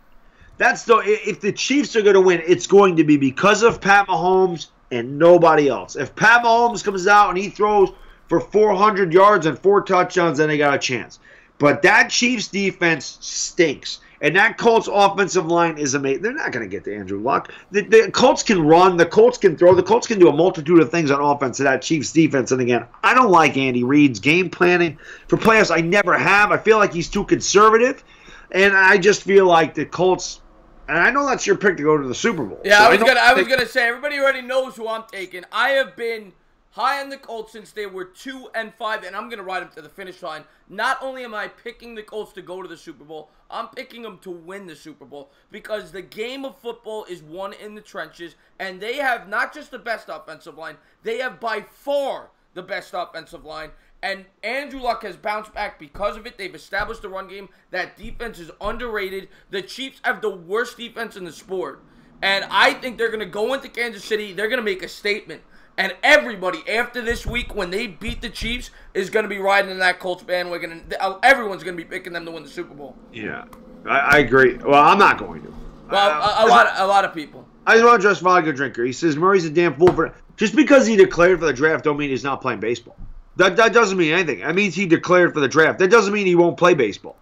that. If the Chiefs are going to win, it's going to be because of Pat Mahomes and nobody else. If Pat Mahomes comes out and he throws for 400 yards and 4 touchdowns, then they got a chance. But that Chiefs defense stinks. And that Colts offensive line is amazing. They're not going to get to Andrew Luck. The Colts can run. The Colts can throw. The Colts can do a multitude of things on offense to that Chiefs defense. And again, I don't like Andy Reid's game planning for playoffs. I never have. I feel like he's too conservative. And I just feel like the Colts, and I know that's your pick to go to the Super Bowl. Yeah, so I was gonna say, everybody already knows who I'm taking. I have been high on the Colts since they were 2-5, and I'm going to ride them to the finish line. Not only am I picking the Colts to go to the Super Bowl, I'm picking them to win the Super Bowl because the game of football is won in the trenches, and they have not just the best offensive line, they have by far the best offensive line, and Andrew Luck has bounced back because of it. They've established the run game. That defense is underrated. The Chiefs have the worst defense in the sport, and I think they're going to go into Kansas City. They're going to make a statement. And everybody, after this week, when they beat the Chiefs, is going to be riding in that Colts bandwagon. And everyone's going to be picking them to win the Super Bowl. Yeah, I agree. Well, I'm not going to. Well, a lot of people. I just want to address Vodka Drinker. He says Murray's a damn fool for it. Just because he declared for the draft don't mean he's not playing baseball. That doesn't mean anything. That means he declared for the draft. That doesn't mean he won't play baseball.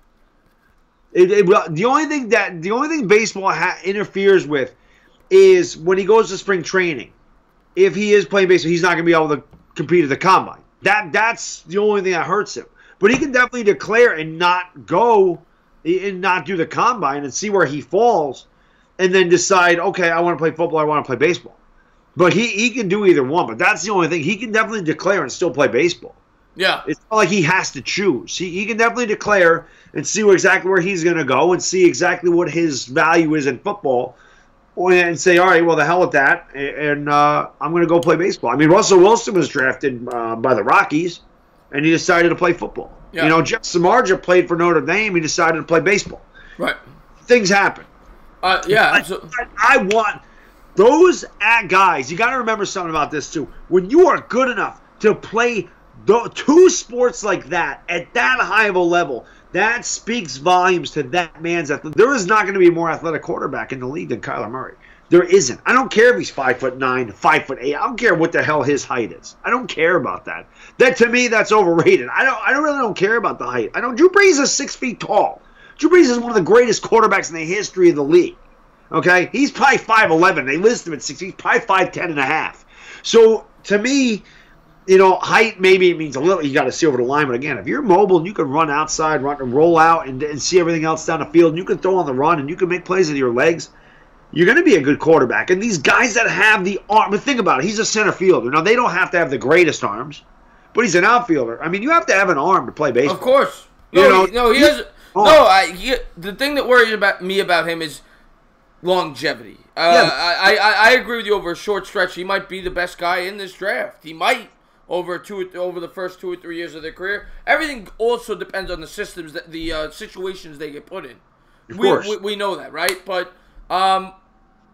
The only thing baseball interferes with is when he goes to spring training. If he is playing baseball, he's not going to be able to compete at the combine. That's the only thing that hurts him. But he can definitely declare and not go and not do the combine and see where he falls and then decide, okay, I want to play football, I want to play baseball. But he can do either one. But that's the only thing. He can definitely declare and still play baseball. Yeah. It's not like he has to choose. He can definitely declare and see exactly where he's going to go and see exactly what his value is in football. and say, all right, well, the hell with that, and I'm going to go play baseball. I mean, Russell Wilson was drafted by the Rockies, and he decided to play football. Yeah. You know, Jeff Samardzija played for Notre Dame. He decided to play baseball. Right. Things happen. Yeah. I want those guys. You got to remember something about this, too. When you are good enough to play two sports like that at that high of a level, that speaks volumes to that man's athletic. There is not going to be a more athletic quarterback in the league than Kyler Murray. There isn't. I don't care if he's 5'9", 5'8". I don't care what the hell his height is. I don't care about that. That to me, that's overrated. I really don't care about the height. Drew Brees is 6 feet tall. Drew Brees is one of the greatest quarterbacks in the history of the league. Okay, he's probably 5'11". They list him at 6. He's probably 5'10 and a half. So to me, you know, height, maybe it means a little. You got to see over the line. But again, if you're mobile and you can run outside, run and roll out and see everything else down the field, and you can throw on the run and you can make plays with your legs, you're going to be a good quarterback. And these guys that have the arm, but think about it, he's a center fielder. Now, they don't have to have the greatest arms, but he's an outfielder. I mean, you have to have an arm to play baseball. Of course. He doesn't. The thing that worries me about him is longevity. I agree with you. Over a short stretch, he might be the best guy in this draft. He might. Over the first 2 or 3 years of their career. Everything also depends on the systems, the situations they get put in. Of course. We know that, right? But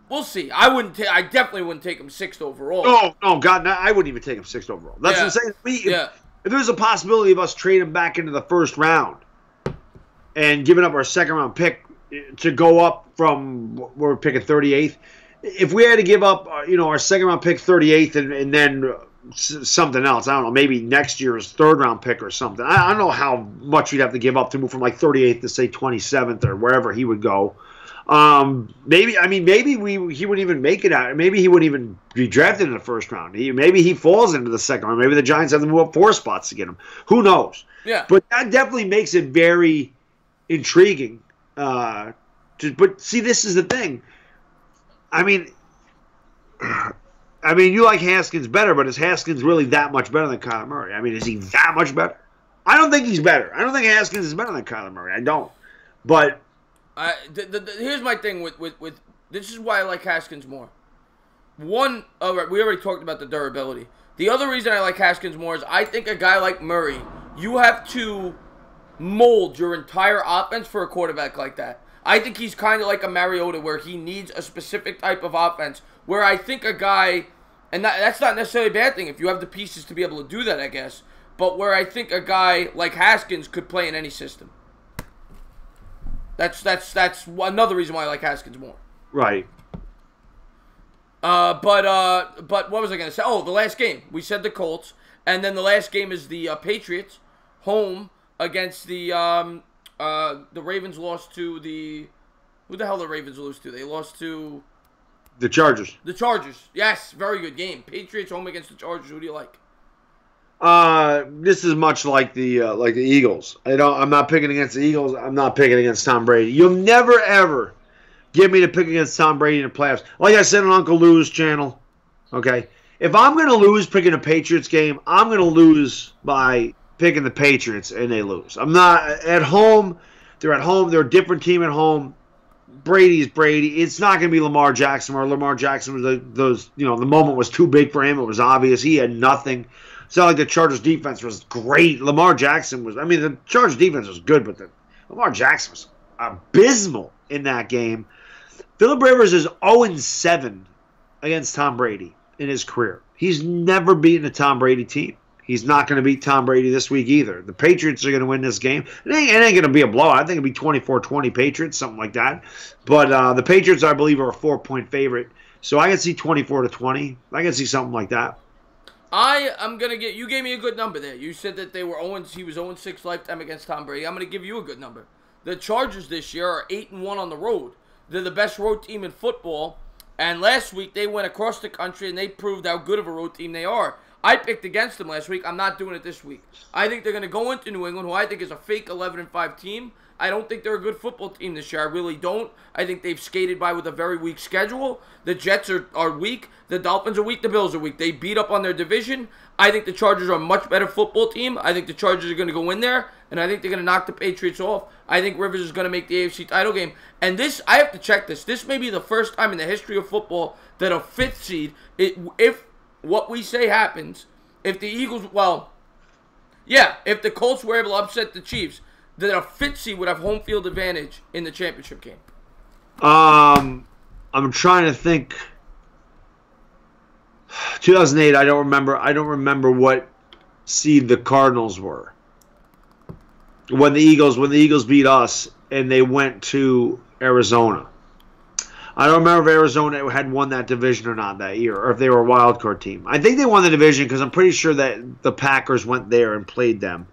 we'll see. I definitely wouldn't take him 6th overall. No, God, no, I wouldn't even take him 6th overall. That's what I'm saying. If there's a possibility of us trading back into the first round and giving up our second-round pick to go up from we're picking 38th, if we had to give up, our second-round pick 38th and then something else. I don't know, maybe next year's third-round pick or something. I don't know how much we'd have to give up to move from like 38th to say 27th or wherever he would go. Maybe he wouldn't even make it out. Maybe he wouldn't even be drafted in the first round. Maybe he falls into the second round. Maybe the Giants have to move up 4 spots to get him. Who knows? Yeah. But that definitely makes it very intriguing. But see, this is the thing. I mean, you like Haskins better, but is Haskins really that much better than Kyler Murray? I mean, is he that much better? I don't think he's better. I don't think Haskins is better than Kyler Murray. I don't. But here's my thing with this is why I like Haskins more. One, we already talked about the durability. The other reason I like Haskins more is I think a guy like Murray, you have to mold your entire offense for a quarterback like that. I think he's kind of like a Mariota where he needs a specific type of offense. Where I think a guy, and that's not necessarily a bad thing if you have the pieces to be able to do that, I guess. But where I think a guy like Haskins could play in any system. That's another reason why I like Haskins more. Right. But what was I going to say? Oh, the last game. We said the Colts. And then the last game is the Patriots home against the Ravens lost to the... Who the hell the Ravens lose to? They lost to... The Chargers. The Chargers. Yes, very good game. Patriots home against the Chargers. Who do you like? This is much like the Eagles. I'm not picking against the Eagles. I'm not picking against Tom Brady. You'll never, ever get me to pick against Tom Brady in the playoffs. Like I said on Uncle Lou's channel, okay? If I'm going to lose picking a Patriots game, I'm going to lose by picking the Patriots, and they lose. I'm not at home. They're at home. They're a different team at home. Brady's Brady. It's not going to be Lamar Jackson, where Lamar Jackson was the moment was too big for him. It was obvious. He had nothing. It's not like the Chargers defense was great. Lamar Jackson was, the Chargers defense was good, but Lamar Jackson was abysmal in that game. Philip Rivers is 0-7 against Tom Brady in his career. He's never beaten a Tom Brady team. He's not going to beat Tom Brady this week either. The Patriots are going to win this game. It ain't going to be a blowout. I think it'll be 24-20 Patriots, something like that. But the Patriots, I believe, are a 4-point favorite. So I can see 24-20. I can see something like that. I'm going to get... You gave me a good number there. You said that he was 0-6 lifetime against Tom Brady. I'm going to give you a good number. The Chargers this year are 8-1 on the road. They're the best road team in football. And last week, they went across the country, and they proved how good of a road team they are. I picked against them last week. I'm not doing it this week. I think they're going to go into New England, who I think is a fake 11-5 team. I don't think they're a good football team this year. I really don't. I think they've skated by with a very weak schedule. The Jets are weak. The Dolphins are weak. The Bills are weak. They beat up on their division. I think the Chargers are a much better football team. I think the Chargers are going to go in there, and I think they're going to knock the Patriots off. I think Rivers is going to make the AFC title game. And this, I have to check this. This may be the first time in the history of football that a 5th seed, if what we say happens, if the Eagles, if the Colts were able to upset the Chiefs, that a 5th seed would have home field advantage in the championship game. I'm trying to think. 2008, I don't remember what seed the Cardinals were. When the Eagles beat us and they went to Arizona. I don't remember if Arizona had won that division or not that year, or if they were a wild card team. I think they won the division because I'm pretty sure that the Packers went there and played them.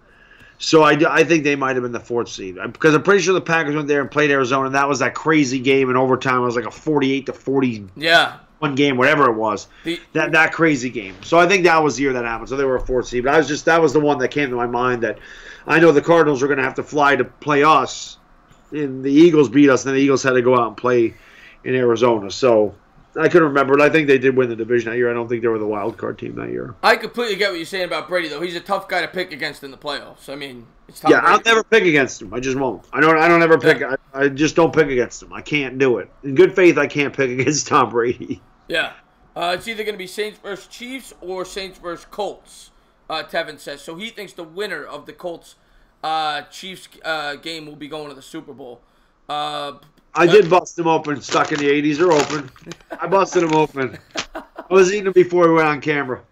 So I think they might have been the 4th seed because I'm pretty sure the Packers went there and played Arizona. And that was that crazy game in overtime. It was like a 48-40. Yeah. One game, whatever it was, that crazy game. So I think that was the year that happened. So they were a 4th seed. But that was the one that came to my mind that I know the Cardinals were going to have to fly to play us, and the Eagles beat us, and then the Eagles had to go out and play in Arizona. So I couldn't remember, but I think they did win the division that year. I don't think they were the wild card team that year. I completely get what you're saying about Brady, though. He's a tough guy to pick against in the playoffs. I mean, it's tough. Yeah, I'll never pick against him. I just won't. I don't ever pick. Yeah. I just don't pick against him. I can't do it. In good faith, I can't pick against Tom Brady. Yeah. It's either going to be Saints versus Chiefs or Saints versus Colts, Tevin says. So he thinks the winner of the Colts-Chiefs game will be going to the Super Bowl. I did bust them open. Stuck in the 80s. They're open. I busted them open. I was eating them before we went on camera.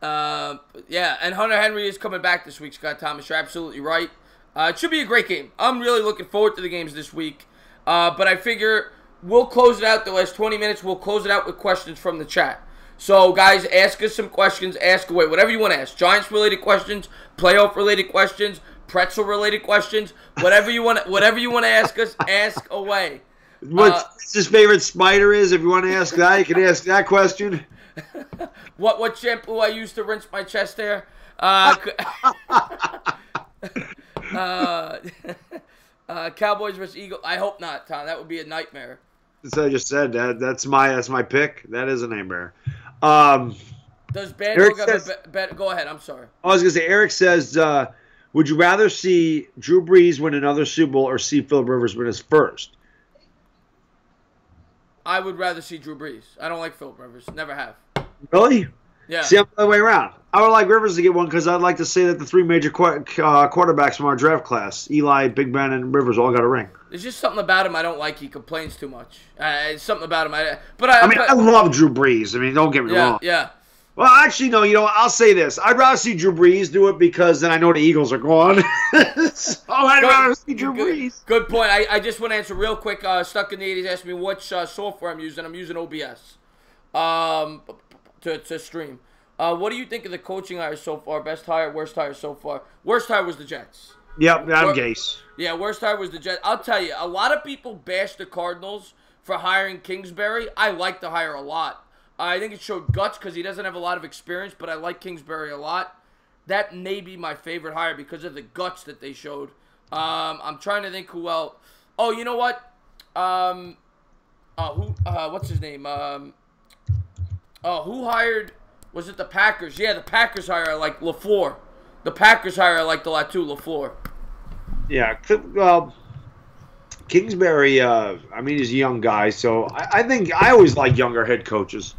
Yeah, and Hunter Henry is coming back this week, Scott Thomas. You're absolutely right. It should be a great game. I'm really looking forward to the games this week. But I figure we'll close it out the last 20 minutes. We'll close it out with questions from the chat. So, guys, ask us some questions. Ask away. Whatever you want to ask. Giants-related questions, playoff-related questions, pretzel-related questions. Whatever you want to ask us, ask away. What his favorite spider is, if you want to ask that, you can ask that question. What shampoo I use to rinse my chest hair? Cowboys versus Eagles. I hope not, Tom. That would be a nightmare. As I just said, that's my pick. That is a nightmare. Does Baddog have a bet? Go ahead. I'm sorry. I was going to say, Eric says, would you rather see Drew Brees win another Super Bowl or see Philip Rivers win his first? I would rather see Drew Brees. I don't like Philip Rivers. Never have. Really? Yeah. See, I'm the other way around. I would like Rivers to get one because I'd like to say that the 3 major quarterbacks from our draft class, Eli, Big Ben, and Rivers, all got a ring. There's just something about him I don't like. He complains too much. It's something about him. I love Drew Brees. I mean, don't get me wrong. Yeah. Well, actually, no. You know, I'll say this. I'd rather see Drew Brees do it because then I know the Eagles are gone. So I'd rather see Drew Brees. Good point. I just want to answer real quick. Stuck in the 80s asked me what software I'm using. I'm using OBS to stream. What do you think of the coaching hires so far? Best hire, worst hire so far? Worst hire was the Jets. Yep, I'm Gase. Yeah, worst hire was the Jets. I'll tell you, a lot of people bash the Cardinals for hiring Kingsbury. I like the hire a lot. I think it showed guts because he doesn't have a lot of experience, but I like Kingsbury a lot. That may be my favorite hire because of the guts that they showed. I'm trying to think who else. Oh, you know what? What's his name? Who hired? Was it the Packers? Yeah, the Packers hire I like LaFleur. The Packers hire I liked a lot too, LaFleur. Yeah, well, Kingsbury. I mean, he's a young guy, so I think I always like younger head coaches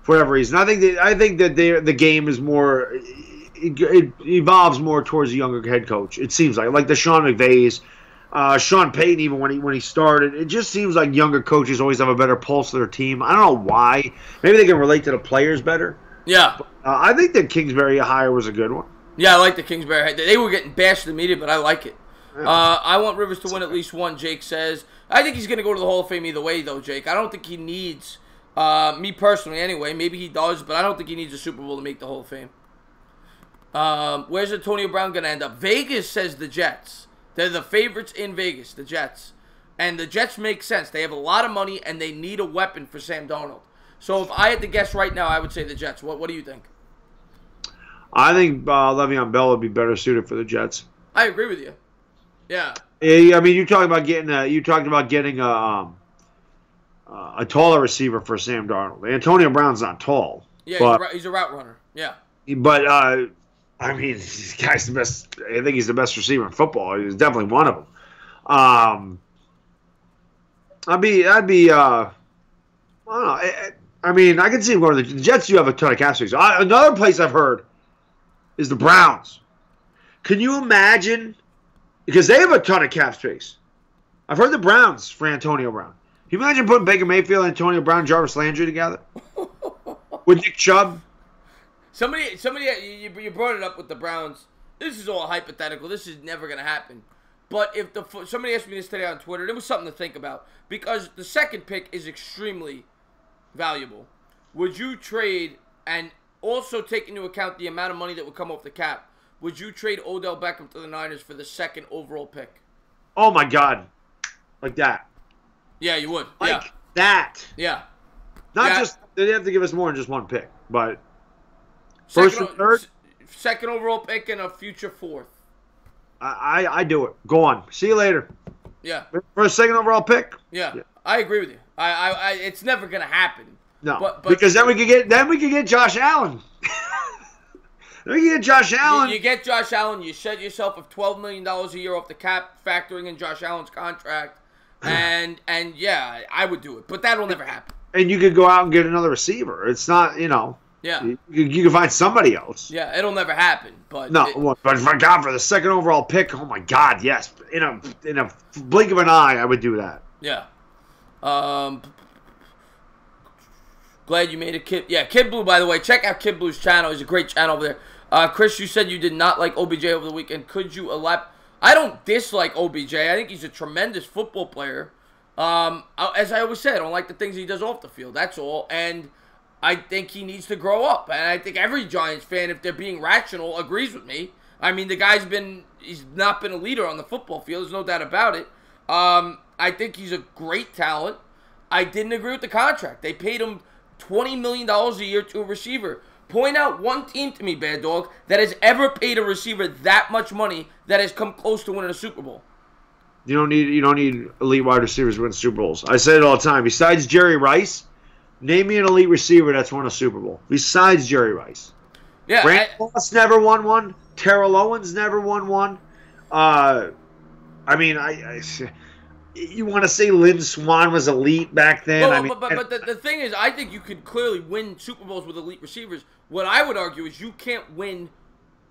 for whatever reason. I think that the game is more. It evolves more towards a younger head coach. It seems like the Sean McVays, Sean Payton. Even when he started, it just seems like younger coaches always have a better pulse to their team. I don't know why. Maybe they can relate to the players better. Yeah, but, I think the Kingsbury hire was a good one. Yeah, I like the Kingsbury. They were getting bashed in the media, but I like it. Yeah. I want Rivers to win at least one, Jake says. I think he's going to go to the Hall of Fame either way, though, Jake. I don't think he needs, me personally anyway, maybe he does, but I don't think he needs a Super Bowl to make the Hall of Fame. Where's Antonio Brown going to end up? Vegas says the Jets. They're the favorites in Vegas, the Jets. And the Jets make sense. They have a lot of money, and they need a weapon for Sam Darnold. So if I had to guess right now, I would say the Jets. What do you think? I think Le'Veon Bell would be better suited for the Jets. I agree with you. Yeah. I mean, you talked about getting a taller receiver for Sam Darnold. Antonio Brown's not tall. Yeah, he's a route runner. Yeah. But I mean, this guy's the best. I think he's the best receiver in football. He's definitely one of them. I'd be. I don't know. I mean, I can see him going to the Jets. You have a ton of cap space. Another place I've heard is the Browns. Can you imagine? Because they have a ton of cap space. I've heard the Browns for Antonio Brown. Can you imagine putting Baker Mayfield, Antonio Brown, Jarvis Landry together with Nick Chubb? Somebody, you brought it up with the Browns. This is all hypothetical. This is never going to happen. But if somebody asked me this today on Twitter, it was something to think about because the second pick is extremely valuable. Would you trade, and also take into account the amount of money that would come off the cap, would you trade Odell Beckham to the Niners for the second overall pick? Oh my God, like that? Yeah, you would. Like that? Yeah. Not just they have to give us more than just one pick, but first and third, second overall pick and a future fourth. I do it. Go on. See you later. Yeah. For a second overall pick. Yeah. I agree with you. I it's never gonna happen. No. But because then we could get Josh Allen. Then we can get Josh Allen. You get Josh Allen. You shed yourself of $12 million a year off the cap, factoring in Josh Allen's contract, and yeah, I would do it. But that'll never happen. And you could go out and get another receiver. It's not, you know. Yeah. You can find somebody else. Yeah, it'll never happen. But but for God, for the second overall pick, oh my God, yes. In a blink of an eye, I would do that. Yeah. Glad you made it, Kid. Yeah, Kid Blue, by the way. Check out Kid Blue's channel. He's a great channel over there. Chris, you said you did not like OBJ over the weekend. Could you elaborate? I don't dislike OBJ. I think he's a tremendous football player. As I always say, I don't like the things he does off the field. That's all. And I think he needs to grow up. And I think every Giants fan, if they're being rational, agrees with me. I mean, he's not been a leader on the football field. There's no doubt about it. I think he's a great talent. I didn't agree with the contract. They paid him $20 million a year to a receiver. Point out one team to me, Baddog, that has ever paid a receiver that much money that has come close to winning a Super Bowl. You don't need elite wide receivers to win Super Bowls. I say it all the time. Besides Jerry Rice, name me an elite receiver that's won a Super Bowl. Besides Jerry Rice. Yeah. Randy Moss never won one. Terrell Owens never won one. I mean, you want to say Lynn Swann was elite back then? Well, but the thing is, I think you could clearly win Super Bowls with elite receivers. What I would argue is you can't win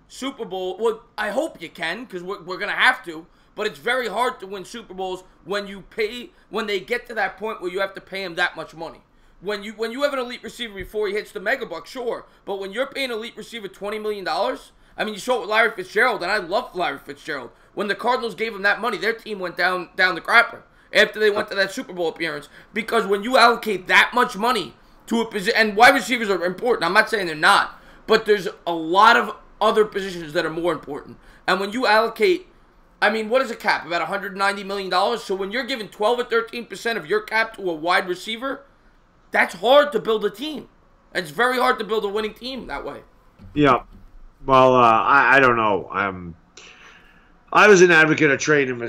Super Bowl. Well, I hope you can because we're going to have to. But it's very hard to win Super Bowls when they get to that point where you have to pay them that much money. When you have an elite receiver before he hits the mega buck, sure. But when you're paying an elite receiver $20 million, I mean, you saw it with Larry Fitzgerald, and I love Larry Fitzgerald. When the Cardinals gave him that money, their team went down the crapper after they went to that Super Bowl appearance. Because when you allocate that much money to a position, and wide receivers are important, I'm not saying they're not, but there's a lot of other positions that are more important. And when you allocate, I mean, what is a cap? About $190 million? So when you're giving 12 or 13% of your cap to a wide receiver, that's hard to build a team. It's very hard to build a winning team that way. Yeah. Well, I don't know. I was an advocate of trading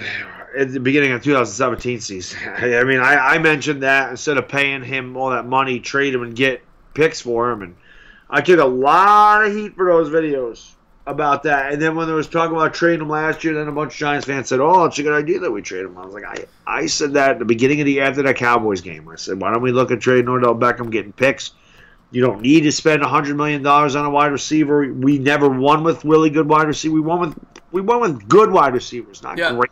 at the beginning of 2017 season. I mean, I mentioned that instead of paying him all that money, trade him and get picks for him. And I took a lot of heat for those videos about that. And then when there was talking about trading him last year, then a bunch of Giants fans said, oh, it's a good idea that we trade him. I was like, I said that at the beginning of the year after that Cowboys game. I said, why don't we look at trading Odell Beckham, getting picks? You don't need to spend $100 million on a wide receiver. We never won with really good wide receivers. We won with good wide receivers, not great.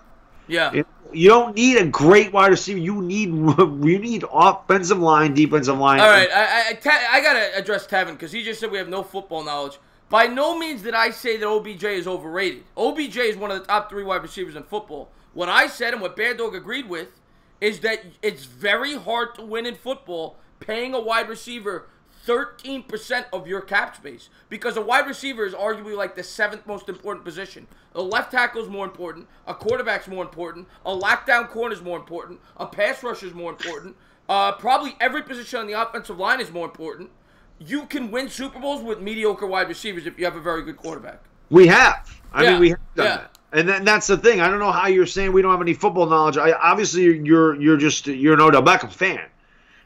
Yeah. You don't need a great wide receiver. You need offensive line, defensive line. All right, I gotta address Tevin because he just said we have no football knowledge. By no means did I say that OBJ is overrated. OBJ is one of the top 3 wide receivers in football. What I said and what Baddog agreed with is that it's very hard to win in football paying a wide receiver 13% of your cap space because a wide receiver is arguably like the 7th most important position. A left tackle is more important. A quarterback's more important. A lockdown corner is more important. A pass rusher is more important. Probably every position on the offensive line is more important. You can win Super Bowls with mediocre wide receivers if you have a very good quarterback. We have. I mean, we have done that. And that's the thing. I don't know how you're saying we don't have any football knowledge. Obviously, you're an Odell Beckham fan.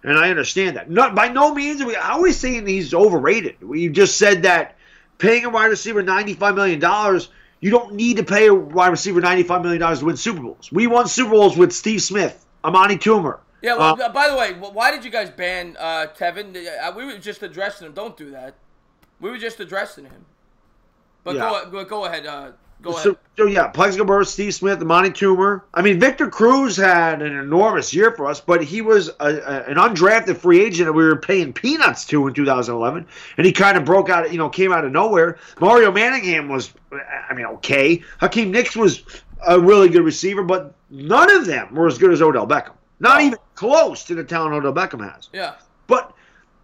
And I understand that. By no means are we saying he's overrated. We just said that paying a wide receiver $95 million, you don't need to pay a wide receiver $95 million to win Super Bowls. We won Super Bowls with Steve Smith, Amani Toomer. Yeah, well, by the way, why did you guys ban Tevin? We were just addressing him. Don't do that. We were just addressing him. But yeah. Go ahead. Go ahead. So yeah, Plexico Burress, Steve Smith, Amani Toomer. I mean, Victor Cruz had an enormous year for us, but he was an undrafted free agent that we were paying peanuts to in 2011, and he kind of broke out, came out of nowhere. Mario Manningham was, okay. Hakeem Nicks was a really good receiver, but none of them were as good as Odell Beckham. Not even close to the talent Odell Beckham has. Yeah. But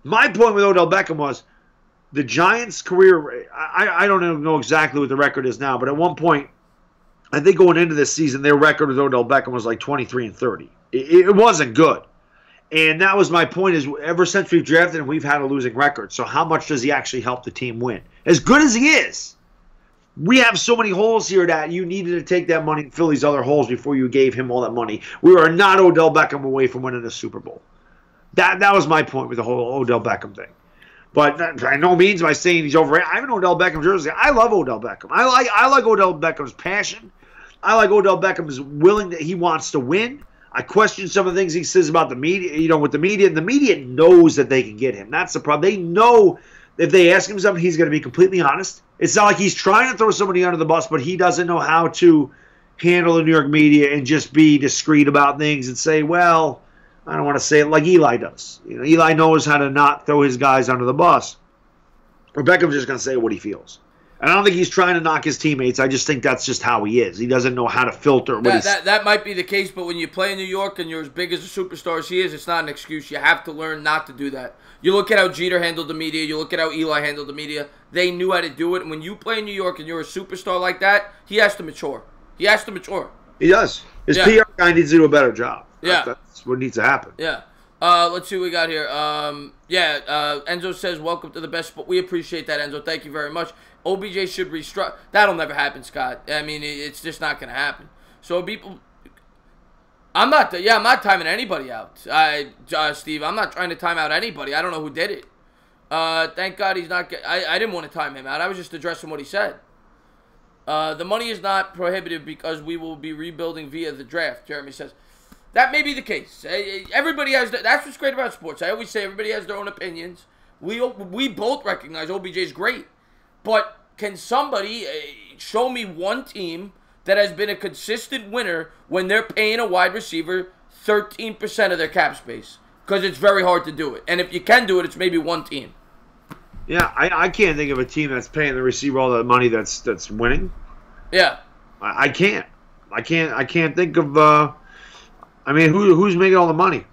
my point with Odell Beckham was, the Giants' career, I don't know exactly what the record is now, but at one point, I think going into this season, their record with Odell Beckham was like 23-30. It wasn't good. And that was my point, is ever since we've drafted him, we've had a losing record. So how much does he actually help the team win? As good as he is, we have so many holes here that you needed to take that money and fill these other holes before you gave him all that money. We are not Odell Beckham away from winning the Super Bowl. That was my point with the whole Odell Beckham thing. But by no means am I saying he's overrated. I have an Odell Beckham jersey. I love Odell Beckham. I like Odell Beckham's passion. I like Odell Beckham's willing that he wants to win. I question some of the things he says about the media, with the media. And the media knows that they can get him. That's the problem. They know if they ask him something, he's going to be completely honest. It's not like he's trying to throw somebody under the bus, but he doesn't know how to handle the New York media and just be discreet about things and say, well, I don't want to say it like Eli does. Eli knows how to not throw his guys under the bus. Or Beckham's just going to say what he feels. And I don't think he's trying to knock his teammates. I just think that's just how he is. He doesn't know how to filter what that might be the case, but when you play in New York and you're as big as a superstar as he is, it's not an excuse. You have to learn not to do that. You look at how Jeter handled the media. You look at how Eli handled the media. They knew how to do it. And when you play in New York and you're a superstar like that, he has to mature. He has to mature. He does. His PR guy needs to do a better job. Yeah. That's what needs to happen. Yeah. Let's see what we got here. Enzo says, welcome to the best sport. We appreciate that, Enzo. Thank you very much. OBJ should restructure. That'll never happen, Scott. I mean, it's just not going to happen. So people, I'm not timing anybody out. Steve, I'm not trying to time out anybody. I don't know who did it. Thank God he's not. I didn't want to time him out. I was just addressing what he said. The money is not prohibitive because we will be rebuilding via the draft, Jeremy says. That may be the case. Everybody has. That's what's great about sports. I always say everybody has their own opinions. We both recognize OBJ is great. But can somebody show me one team that has been a consistent winner when they're paying a wide receiver 13% of their cap space? Because it's very hard to do it. And if you can do it, it's maybe one team. Yeah, I can't think of a team that's paying the receiver all the money that's winning. Yeah. I can't. I can't think of... who's making all the money?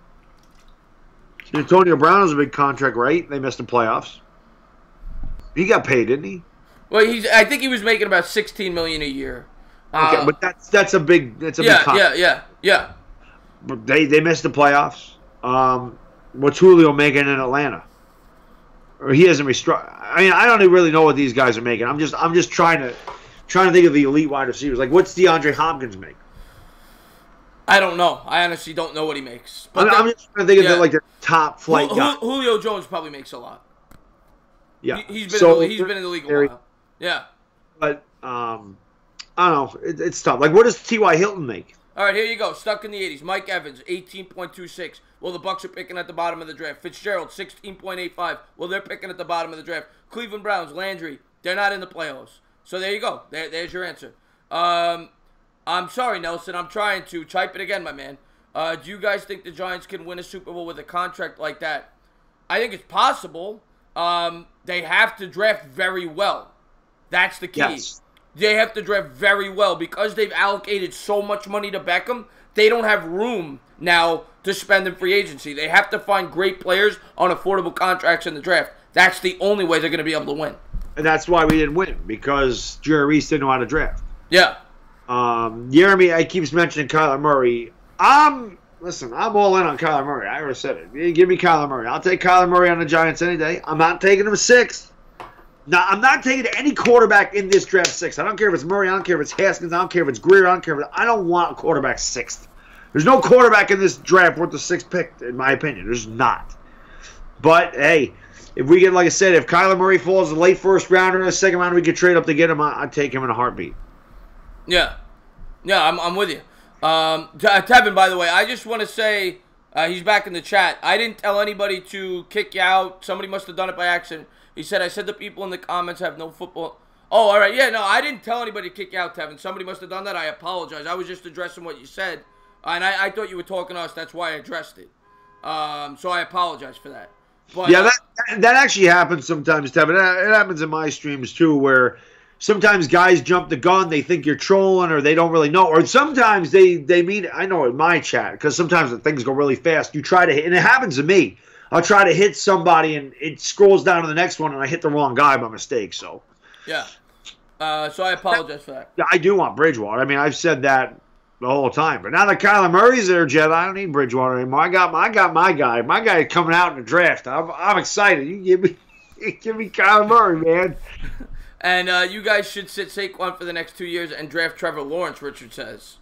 Antonio Brown has a big contract, right? They missed the playoffs. He got paid, didn't he? Well, I think he was making about $16 million a year. Okay, but that's a big contract. Yeah. But they missed the playoffs. What's Julio making in Atlanta? Or he hasn't restructured. I mean, I don't even really know what these guys are making. I'm just trying to think of the elite wide receivers. Like, what's DeAndre Hopkins make? I don't know. I honestly don't know what he makes. But I'm just trying to think of the top flight guy. Julio Jones probably makes a lot. Yeah, he's been in the league a while. Yeah, but I don't know. It's tough. Like, what does T.Y. Hilton make? All right, here you go. Stuck in the 80s. Mike Evans, 18.26. Well, the Bucs are picking at the bottom of the draft. Fitzgerald, 16.85. Well, they're picking at the bottom of the draft. Cleveland Browns, Landry, they're not in the playoffs. So there you go. There's your answer. I'm sorry, Nelson. I'm trying to type it again, my man. Do you guys think the Giants can win a Super Bowl with a contract like that? I think it's possible. They have to draft very well. That's the key. Yes. They have to draft very well because they've allocated so much money to Beckham. They don't have room now to spend in free agency. They have to find great players on affordable contracts in the draft. That's the only way they're going to be able to win. And that's why we didn't win, because Jerry Reese didn't know how to draft. Yeah. Jeremy keeps mentioning Kyler Murray. I'm all in on Kyler Murray. I already said it. Give me Kyler Murray. I'll take Kyler Murray on the Giants any day. I'm not taking him 6th. Now, I'm not taking any quarterback in this draft 6th. I don't care if it's Murray. I don't care if it's Haskins. I don't care if it's Greer. I don't want a quarterback 6th. There's no quarterback in this draft worth the 6th pick, in my opinion. There's not. But, hey, if we get, like I said, if Kyler Murray falls a late first rounder in a second round, we could trade up to get him. I'd take him in a heartbeat. Yeah, I'm with you. Tevin, by the way, I just want to say he's back in the chat. I didn't tell anybody to kick you out. Somebody must have done it by accident. He said, I said the people in the comments have no football. Oh, all right. Yeah, no, I didn't tell anybody to kick you out, Tevin. Somebody must have done that. I apologize. I was just addressing what you said. And I thought you were talking to us. That's why I addressed it. So I apologize for that. But, yeah, that actually happens sometimes, Tevin. It happens in my streams, too, where sometimes guys jump the gun. They think you're trolling or they don't really know. Or sometimes they mean, I know in my chat, because sometimes the things go really fast. You try to hit, and it happens to me. I'll try to hit somebody, and it scrolls down to the next one, and I hit the wrong guy by mistake. So, yeah. So I apologize for that. Yeah, I do want Bridgewater. I mean, I've said that the whole time. But now that Kyler Murray's there, Jed, I don't need Bridgewater anymore. I got my guy. My guy coming out in the draft. I'm excited. You give me Kyler Murray, man. And you guys should sit Saquon for the next 2 years and draft Trevor Lawrence, Richard says.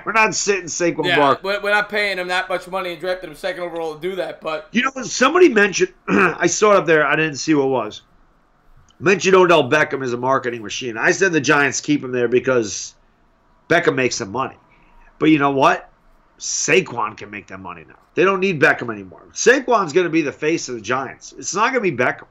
We're not sitting Saquon Barkley. We're not paying him that much money and drafting him second overall to do that. But you know, somebody mentioned, I saw it up there. I didn't see what it was. Mentioned Odell Beckham as a marketing machine. I said the Giants keep him there because Beckham makes them money. But you know what? Saquon can make them money now. They don't need Beckham anymore. Saquon's going to be the face of the Giants. It's not going to be Beckham.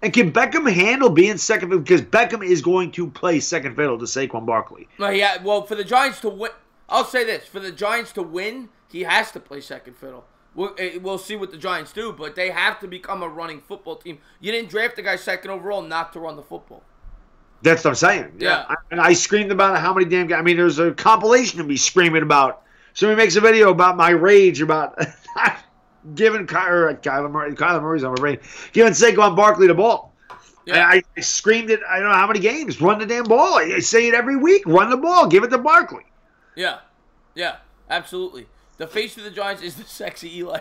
And can Beckham handle being second fiddle? Because Beckham is going to play second fiddle to Saquon Barkley. Well, for the Giants to win, I'll say this. For the Giants to win, he has to play second fiddle. We'll see what the Giants do, but they have to become a running football team. You didn't draft the guy second overall not to run the football. That's what I'm saying. Yeah. And I screamed about how many damn guys. I mean, there's a compilation of me screaming about. Somebody makes a video about my rage about giving Kyler Murray's on my brain, giving Saquon Barkley the ball. Yeah. And I screamed it, I don't know how many games. Run the damn ball. I say it every week. Run the ball. Give it to Barkley. Yeah. Yeah, absolutely. The face of the Giants is the sexy Eli.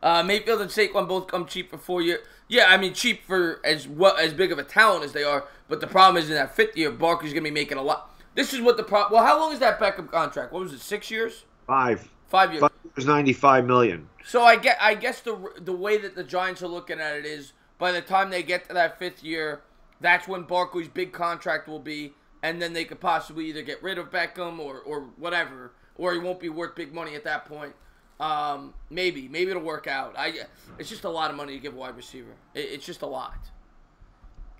Mayfield and Saquon both come cheap for 4 years. Yeah, I mean cheap for as big of a talent as they are. But the problem is in that fifth year, Barkley's going to be making a lot. This is what the problem. Well, how long is that Beckham contract? What was it? 6 years? 5. 5 years. 5 years, $95 million. So I guess the way that the Giants are looking at it is by the time they get to that fifth year, that's when Barkley's big contract will be, and then they could possibly either get rid of Beckham or whatever, or he won't be worth big money at that point. Maybe it'll work out. It's just a lot of money to give a wide receiver. It's just a lot.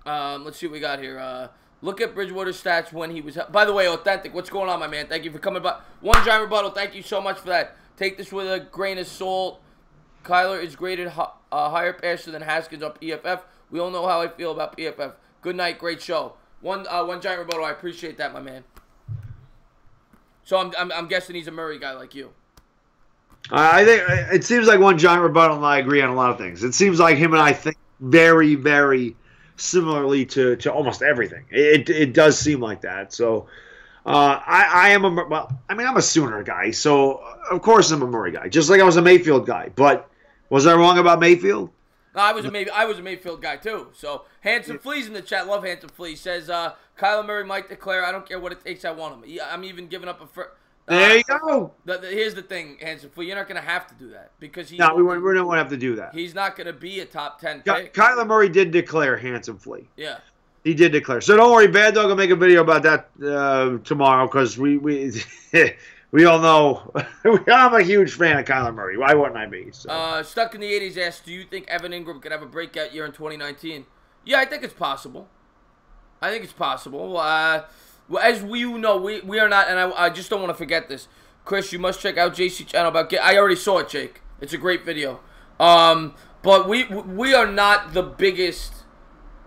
Let's see what we got here. Look at Bridgewater's stats when he was. By the way, Authentic, what's going on, my man? Thank you for coming by. One giant rebuttal. Thank you so much for that. Take this with a grain of salt. Kyler is graded higher passer than Haskins on PFF. We all know how I feel about PFF. Good night, great show. One giant rebuttal. I appreciate that, my man. So I'm guessing he's a Murray guy like you. I think it seems like one giant rebuttal, and I agree on a lot of things. It seems like him and I think very, very similarly to almost everything. It does seem like that. So I'm a Sooner guy, so of course I'm a Murray guy, just like I was a Mayfield guy. But was I wrong about Mayfield? No, I was a Mayfield guy too. So Handsome Fleas in the chat, love Handsome Fleas, says Kyler Murray might declare, I don't care what it takes, I want him. I'm even giving up a first. There you go. Here's the thing, Hanson Flea. You're not going to have to do that because no, we don't want to have to do that. He's not going to be a top 10 pick. Kyler Murray did declare Hanson Flea. Yeah, he did declare. So don't worry, Bad Dog will make a video about that tomorrow because we all know I'm a huge fan of Kyler Murray. Why wouldn't I be? So. Stuck in the 80s asks, do you think Evan Ingram could have a breakout year in 2019? Yeah, I think it's possible. Well, as we know, we are not, and I just don't want to forget this. Chris, you must check out JC channel about. I already saw it, Jake. It's a great video. But we are not the biggest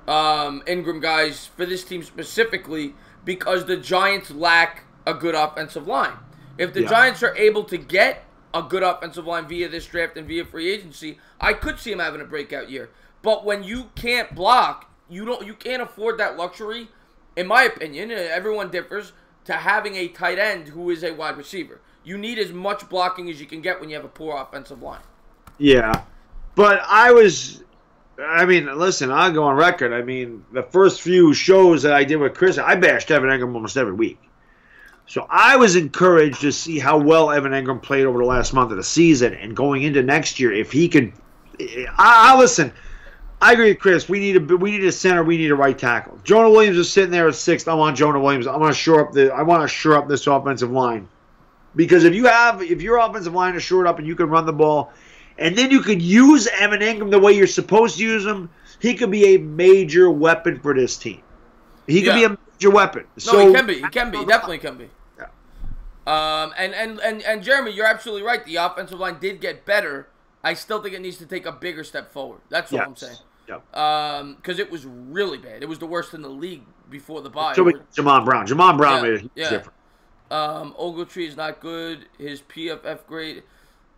Ingram guys for this team specifically because the Giants lack a good offensive line. If the Giants are able to get a good offensive line via this draft and via free agency, I could see him having a breakout year. But when you can't block, you can't afford that luxury. In my opinion, everyone differs, to having a tight end who is a wide receiver. You need as much blocking as you can get when you have a poor offensive line. Yeah. But listen, I'll go on record. I mean, the first few shows that I did with Chris, I bashed Evan Ingram almost every week. So I was encouraged to see how well Evan Ingram played over the last month of the season and going into next year, if he could I listen. I agree with Chris. We need a center. We need a right tackle. Jonah Williams is sitting there at 6th. I want Jonah Williams. I want to shore up this offensive line, because if your offensive line is shored up and you can run the ball, and then you could use Evan Ingram the way you're supposed to use him, he could be a major weapon for this team. He could be a major weapon. No, he can be. He can be. He definitely can be. Yeah. And Jeremy, you're absolutely right. The offensive line did get better. I still think it needs to take a bigger step forward. That's all I'm saying. Because it was really bad. It was the worst in the league before the bye. So Jamon Brown made a huge difference. Ogletree is not good. His PFF grade.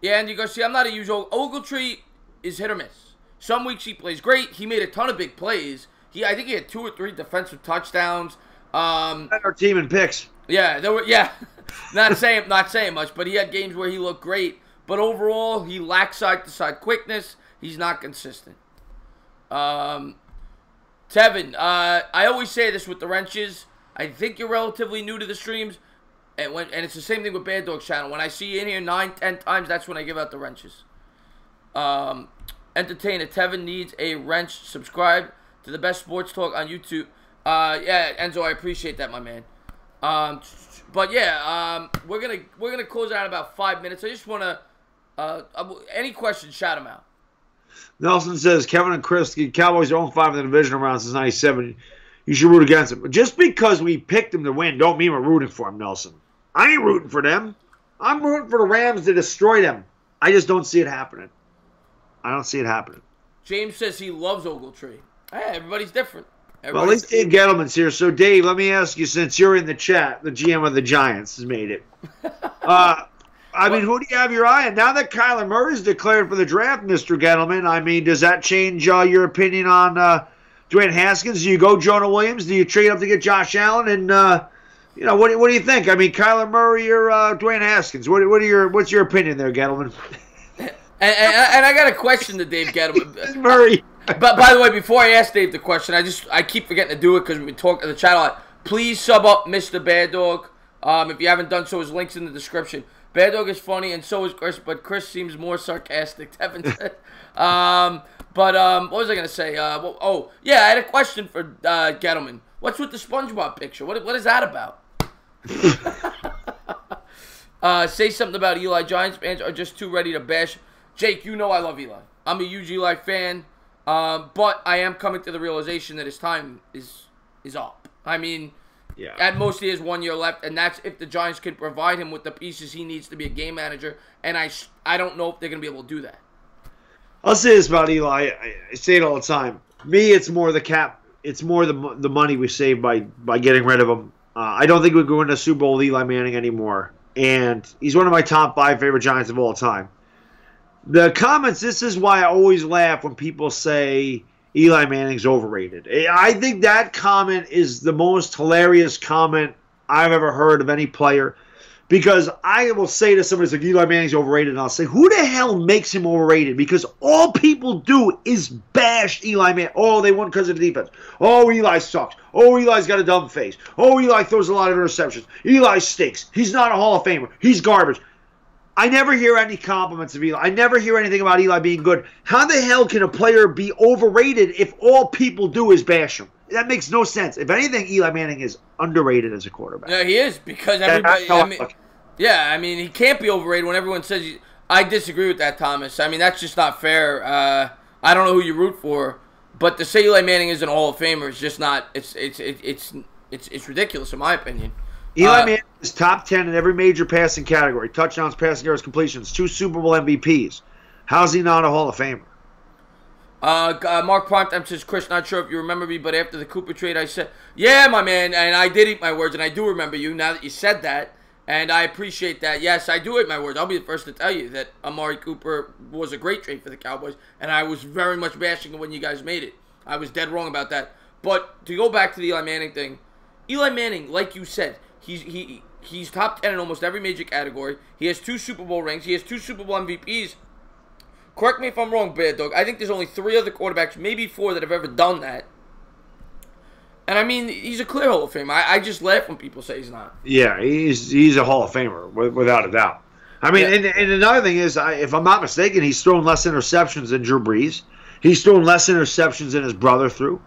Yeah, and you go, see, I'm not a usual. Ogletree is hit or miss. Some weeks he plays great. He made a ton of big plays. I think he had 2 or 3 defensive touchdowns. Our team in picks. Yeah, not saying much, but he had games where he looked great. But overall, he lacks side-to-side quickness. He's not consistent. Tevin, I always say this with the wrenches. I think you're relatively new to the streams, and it's the same thing with Bad Dog's channel. When I see you in here 9, 10 times, that's when I give out the wrenches. Entertainer Tevin needs a wrench. Subscribe to the best sports talk on YouTube. Yeah, Enzo, I appreciate that, my man. But yeah, we're gonna close it out in about 5 minutes. I just wanna any questions, shout them out. Nelson says, Kevin and Chris, the Cowboys are 0-5 in the divisional round since '97. You should root against them. Just because we picked them to win don't mean we're rooting for them, Nelson. I ain't rooting for them. I'm rooting for the Rams to destroy them. I just don't see it happening. I don't see it happening. James says he loves Ogletree. Hey, everybody's different. Well, at least Dave Gettleman's here. So, Dave, let me ask you, since you're in the chat, the GM of the Giants has made it. I mean, who do you have your eye on? Now that Kyler Murray's declared for the draft, Mr. Gettleman, I mean, does that change your opinion on Dwayne Haskins? Do you go Jonah Williams? Do you trade up to get Josh Allen? And, what do you think? I mean, Kyler Murray or Dwayne Haskins? What's your opinion there, Gettleman? And I got a question to Dave Gettleman. Murray. But by the way, before I ask Dave the question, I keep forgetting to do it because we talk in the chat a lot. Please sub up Mr. Bad Dog. If you haven't done so, his link's in the description. Bad Dog is funny, and so is Chris, but Chris seems more sarcastic, Tevin said. What was I going to say? I had a question for Gettleman. What's with the SpongeBob picture? What is that about? Say something about Eli. Giants fans are just too ready to bash. Jake, you know I love Eli. I'm a huge Eli fan, but I am coming to the realization that his time is up. I mean... Yeah. At most, he has 1 year left, and that's if the Giants can provide him with the pieces he needs to be a game manager. And I don't know if they're going to be able to do that. I'll say this about Eli. I say it all the time. Me, it's more the cap. It's more the money we save by getting rid of him. I don't think we're going to Super Bowl with Eli Manning anymore. And he's one of my top 5 favorite Giants of all time. The comments, this is why I always laugh when people say Eli Manning's overrated. I think that comment is the most hilarious comment I've ever heard of any player, because I will say to somebody like, Eli Manning's overrated, and I'll say, who the hell makes him overrated? Because all people do is bash Eli Manning. Oh, they won because of the defense. Oh, Eli sucks. Oh, Eli's got a dumb face. Oh, Eli throws a lot of interceptions. Eli stinks. He's not a Hall of Famer. He's garbage. I never hear any compliments of Eli. I never hear anything about Eli being good. How the hell can a player be overrated if all people do is bash him? That makes no sense. If anything, Eli Manning is underrated as a quarterback. Yeah, he is, because everybody... I mean, he can't be overrated when everyone says... I disagree with that, Thomas. I mean, that's just not fair. I don't know who you root for, but to say Eli Manning isn't a Hall of Famer is just not... It's ridiculous, in my opinion. Eli Manning is top 10 in every major passing category. Touchdowns, passing yards, completions. 2 Super Bowl MVPs. How's he not a Hall of Famer? Mark Primetime says, Chris, not sure if you remember me, but after the Cooper trade, I said, yeah, my man, and I did eat my words, and I do remember you now that you said that, and I appreciate that. Yes, I do eat my words. I'll be the first to tell you that Amari Cooper was a great trade for the Cowboys, and I was very much bashing it when you guys made it. I was dead wrong about that. But to go back to the Eli Manning thing, Eli Manning, like you said, he's top 10 in almost every major category. He has 2 Super Bowl rings. He has 2 Super Bowl MVPs. Correct me if I'm wrong, Bad Dog. I think there's only 3 other quarterbacks, maybe 4, that have ever done that. And I mean, he's a clear Hall of Famer. I just laugh when people say he's not. Yeah, he's a Hall of Famer, without a doubt. I mean, and another thing is, if I'm not mistaken, he's thrown less interceptions than Drew Brees. He's thrown less interceptions than his brother threw.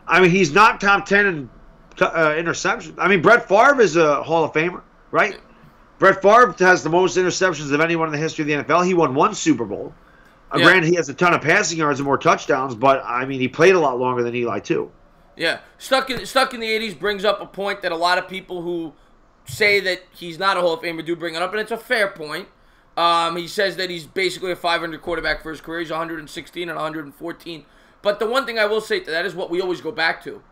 I mean, he's not top 10 in interceptions. I mean, Brett Favre is a Hall of Famer, right? Brett Favre has the most interceptions of anyone in the history of the NFL. He won 1 Super Bowl. Granted, he has a ton of passing yards and more touchdowns, but, I mean, he played a lot longer than Eli, too. Yeah. Stuck in the 80s brings up a point that a lot of people who say that he's not a Hall of Famer do bring it up, and it's a fair point. He says that he's basically a 500 quarterback for his career. He's 116 and 114. But the one thing I will say to that is what we always go back to.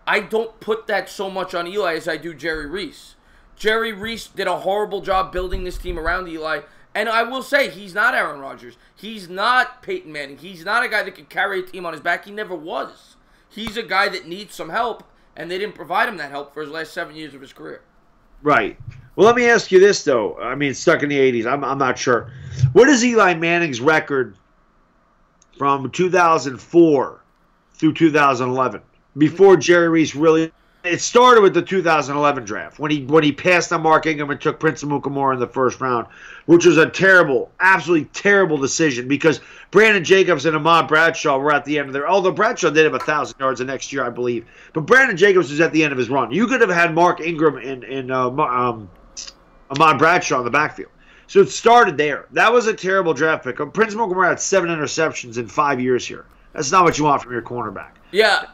I don't put that so much on Eli as I do Jerry Reese. Jerry Reese did a horrible job building this team around Eli. And I will say, he's not Aaron Rodgers. He's not Peyton Manning. He's not a guy that could carry a team on his back. He never was. He's a guy that needs some help, and they didn't provide him that help for his last 7 years of his career. Right. Well, let me ask you this, though. I mean, stuck in the 80s. I'm not sure. What is Eli Manning's record from 2004 through 2011? Before Jerry Reese really... It started with the 2011 draft when he passed on Mark Ingram and took Prince Amukamara in the first round, which was a terrible, absolutely terrible decision because Brandon Jacobs and Ahmad Bradshaw were at the end of their... Although Bradshaw did have 1,000 yards the next year, I believe. But Brandon Jacobs was at the end of his run. You could have had Mark Ingram and Ahmad Bradshaw in the backfield. So it started there. That was a terrible draft pick. Prince Amukamara had 7 interceptions in 5 years here. That's not what you want from your cornerback. Yeah,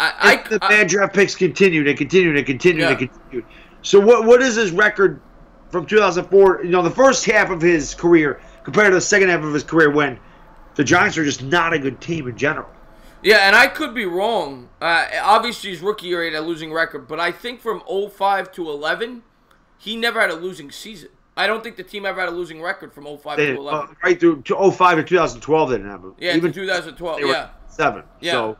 the bad draft picks continued and continued and continued and continued. So what is his record from 2004? You know, the first half of his career compared to the second half of his career when the Giants are just not a good team in general. Yeah, and I could be wrong. Obviously, his rookie year he had a losing record, but I think from 05 to 11, he never had a losing season. I don't think the team ever had a losing record from 05 to 11. Right through to 05 to 2012, they didn't have it. Yeah, even 2012, yeah. 7. Yeah. So.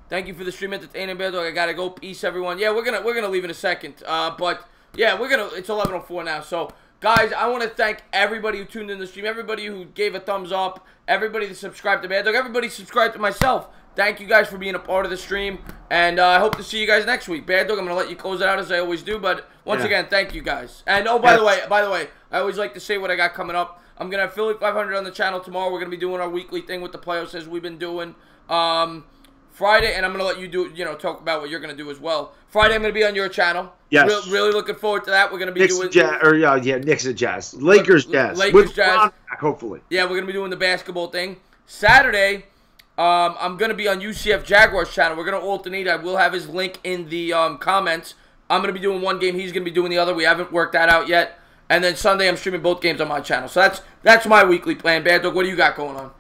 Thank you for the stream entertaining, Baddog. I gotta go. Peace, everyone. Yeah, we're gonna leave in a second. But yeah, it's 11:04 now. So guys, I want to thank everybody who tuned in the stream, everybody who gave a thumbs up, everybody that subscribed to Baddog, everybody subscribed to myself. Thank you guys for being a part of the stream, and I hope to see you guys next week. Baddog, I'm gonna let you close it out as I always do, but once again, thank you guys. And by the way, I always like to say what I got coming up. I'm gonna have Philly 500 on the channel tomorrow. We're gonna be doing our weekly thing with the playoffs as we've been doing. Friday, and I'm going to let you do, talk about what you're going to do as well. Friday, I'm going to be on your channel. Yes. Really looking forward to that. We're going to be doing... Knicks and Jazz. Lakers Jazz. Lakers Jazz. Back, hopefully. Yeah, we're going to be doing the basketball thing. Saturday, I'm going to be on UCF Jaguars channel. We're going to alternate. I will have his link in the comments. I'm going to be doing one game. He's going to be doing the other. We haven't worked that out yet. And then Sunday, I'm streaming both games on my channel. So that's my weekly plan. Baddog, what do you got going on?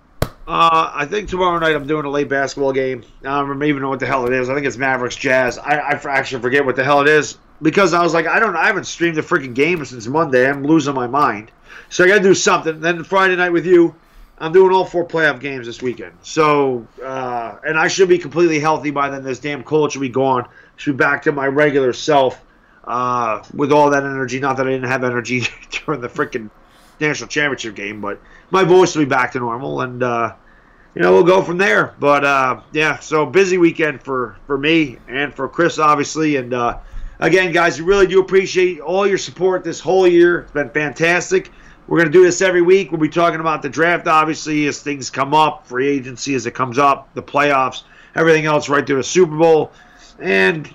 I think tomorrow night I'm doing a late basketball game. I don't even know what the hell it is. I think it's Mavericks Jazz. I actually forget what the hell it is because I was like, I haven't streamed the freaking game since Monday. I'm losing my mind. So I got to do something. Then Friday night with you, I'm doing all 4 playoff games this weekend. So, and I should be completely healthy by then. This damn cold should be gone. Should be back to my regular self with all that energy. Not that I didn't have energy during the freaking national championship game, but my voice will be back to normal, and we'll go from there. But yeah, so busy weekend for me and for Chris, obviously. And again, guys, we really do appreciate all your support this whole year. It's been fantastic. We're going to do this every week. We'll be talking about the draft, obviously, as things come up, free agency as it comes up, the playoffs, everything else right through the Super Bowl. And,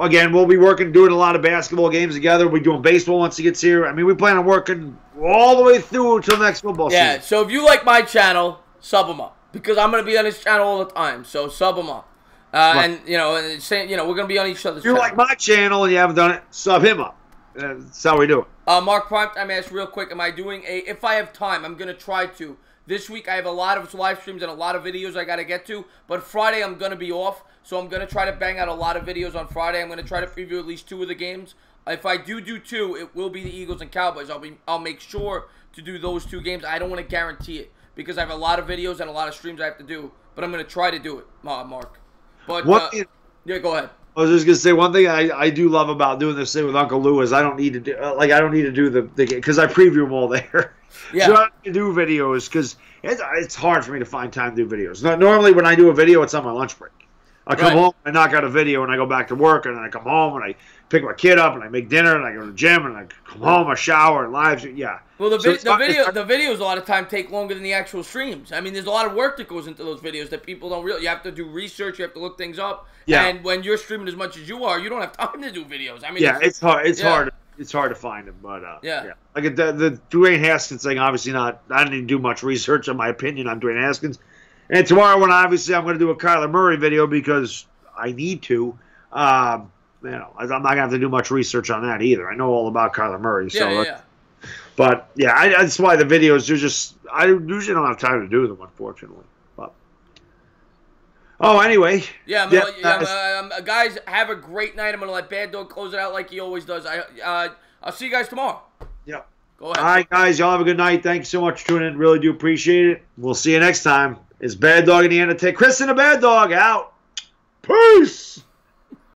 again, we'll be doing a lot of basketball games together. We'll be doing baseball once he gets here. I mean, we plan on working all the way through until next football season. Yeah, so if you like my channel, sub him up. Because I'm going to be on his channel all the time. So sub him up. Right. And, we're going to be on each other's channel. If you like my channel and you haven't done it, sub him up. That's how we do it. Mark Primetime asked real quick, am I doing if I have time, I'm going to try to. This week I have a lot of live streams and a lot of videos I got to get to. But Friday I'm going to be off. So I'm going to try to bang out a lot of videos on Friday. I'm going to try to preview at least 2 of the games. If I do 2, it will be the Eagles and Cowboys. I'll make sure to do those 2 games. I don't want to guarantee it because I have a lot of videos and a lot of streams I have to do. But I'm going to try to do it, Mark. But yeah, go ahead. I was just gonna say one thing I do love about doing this thing with Uncle Lou is I don't need to do the because I preview them all there. Yeah. So I don't need to do videos because it's hard for me to find time to do videos. Normally when I do a video, it's on my lunch break. I come home, I knock out a video, and I go back to work, and then I come home, and I pick my kid up, and I make dinner, and I go to the gym, and I come home, I shower, and live. Yeah. Well, the videos a lot of time take longer than the actual streams. I mean, there's a lot of work that goes into those videos that people don't realize. You have to do research. You have to look things up. Yeah. And when you're streaming as much as you are, you don't have time to do videos. I mean, yeah, it's hard. It's hard. It's hard to find them, but yeah. Like the Dwayne Haskins thing, obviously not. I didn't do much research on my opinion on Dwayne Haskins. And tomorrow, when obviously I'm going to do a Kyler Murray video because I need to. I'm not gonna have to do much research on that either. I know all about Kyler Murray. So But yeah, that's why the videos are just. I usually don't have time to do them, unfortunately. But anyway. Guys, have a great night. I'm gonna let Baddog close it out like he always does. I'll see you guys tomorrow. Yep. Go ahead. All right, guys. Y'all have a good night. Thanks so much for tuning in. Really do appreciate it. We'll see you next time. It's Baddog and the Undertaker. Chris and the Baddog out. Peace.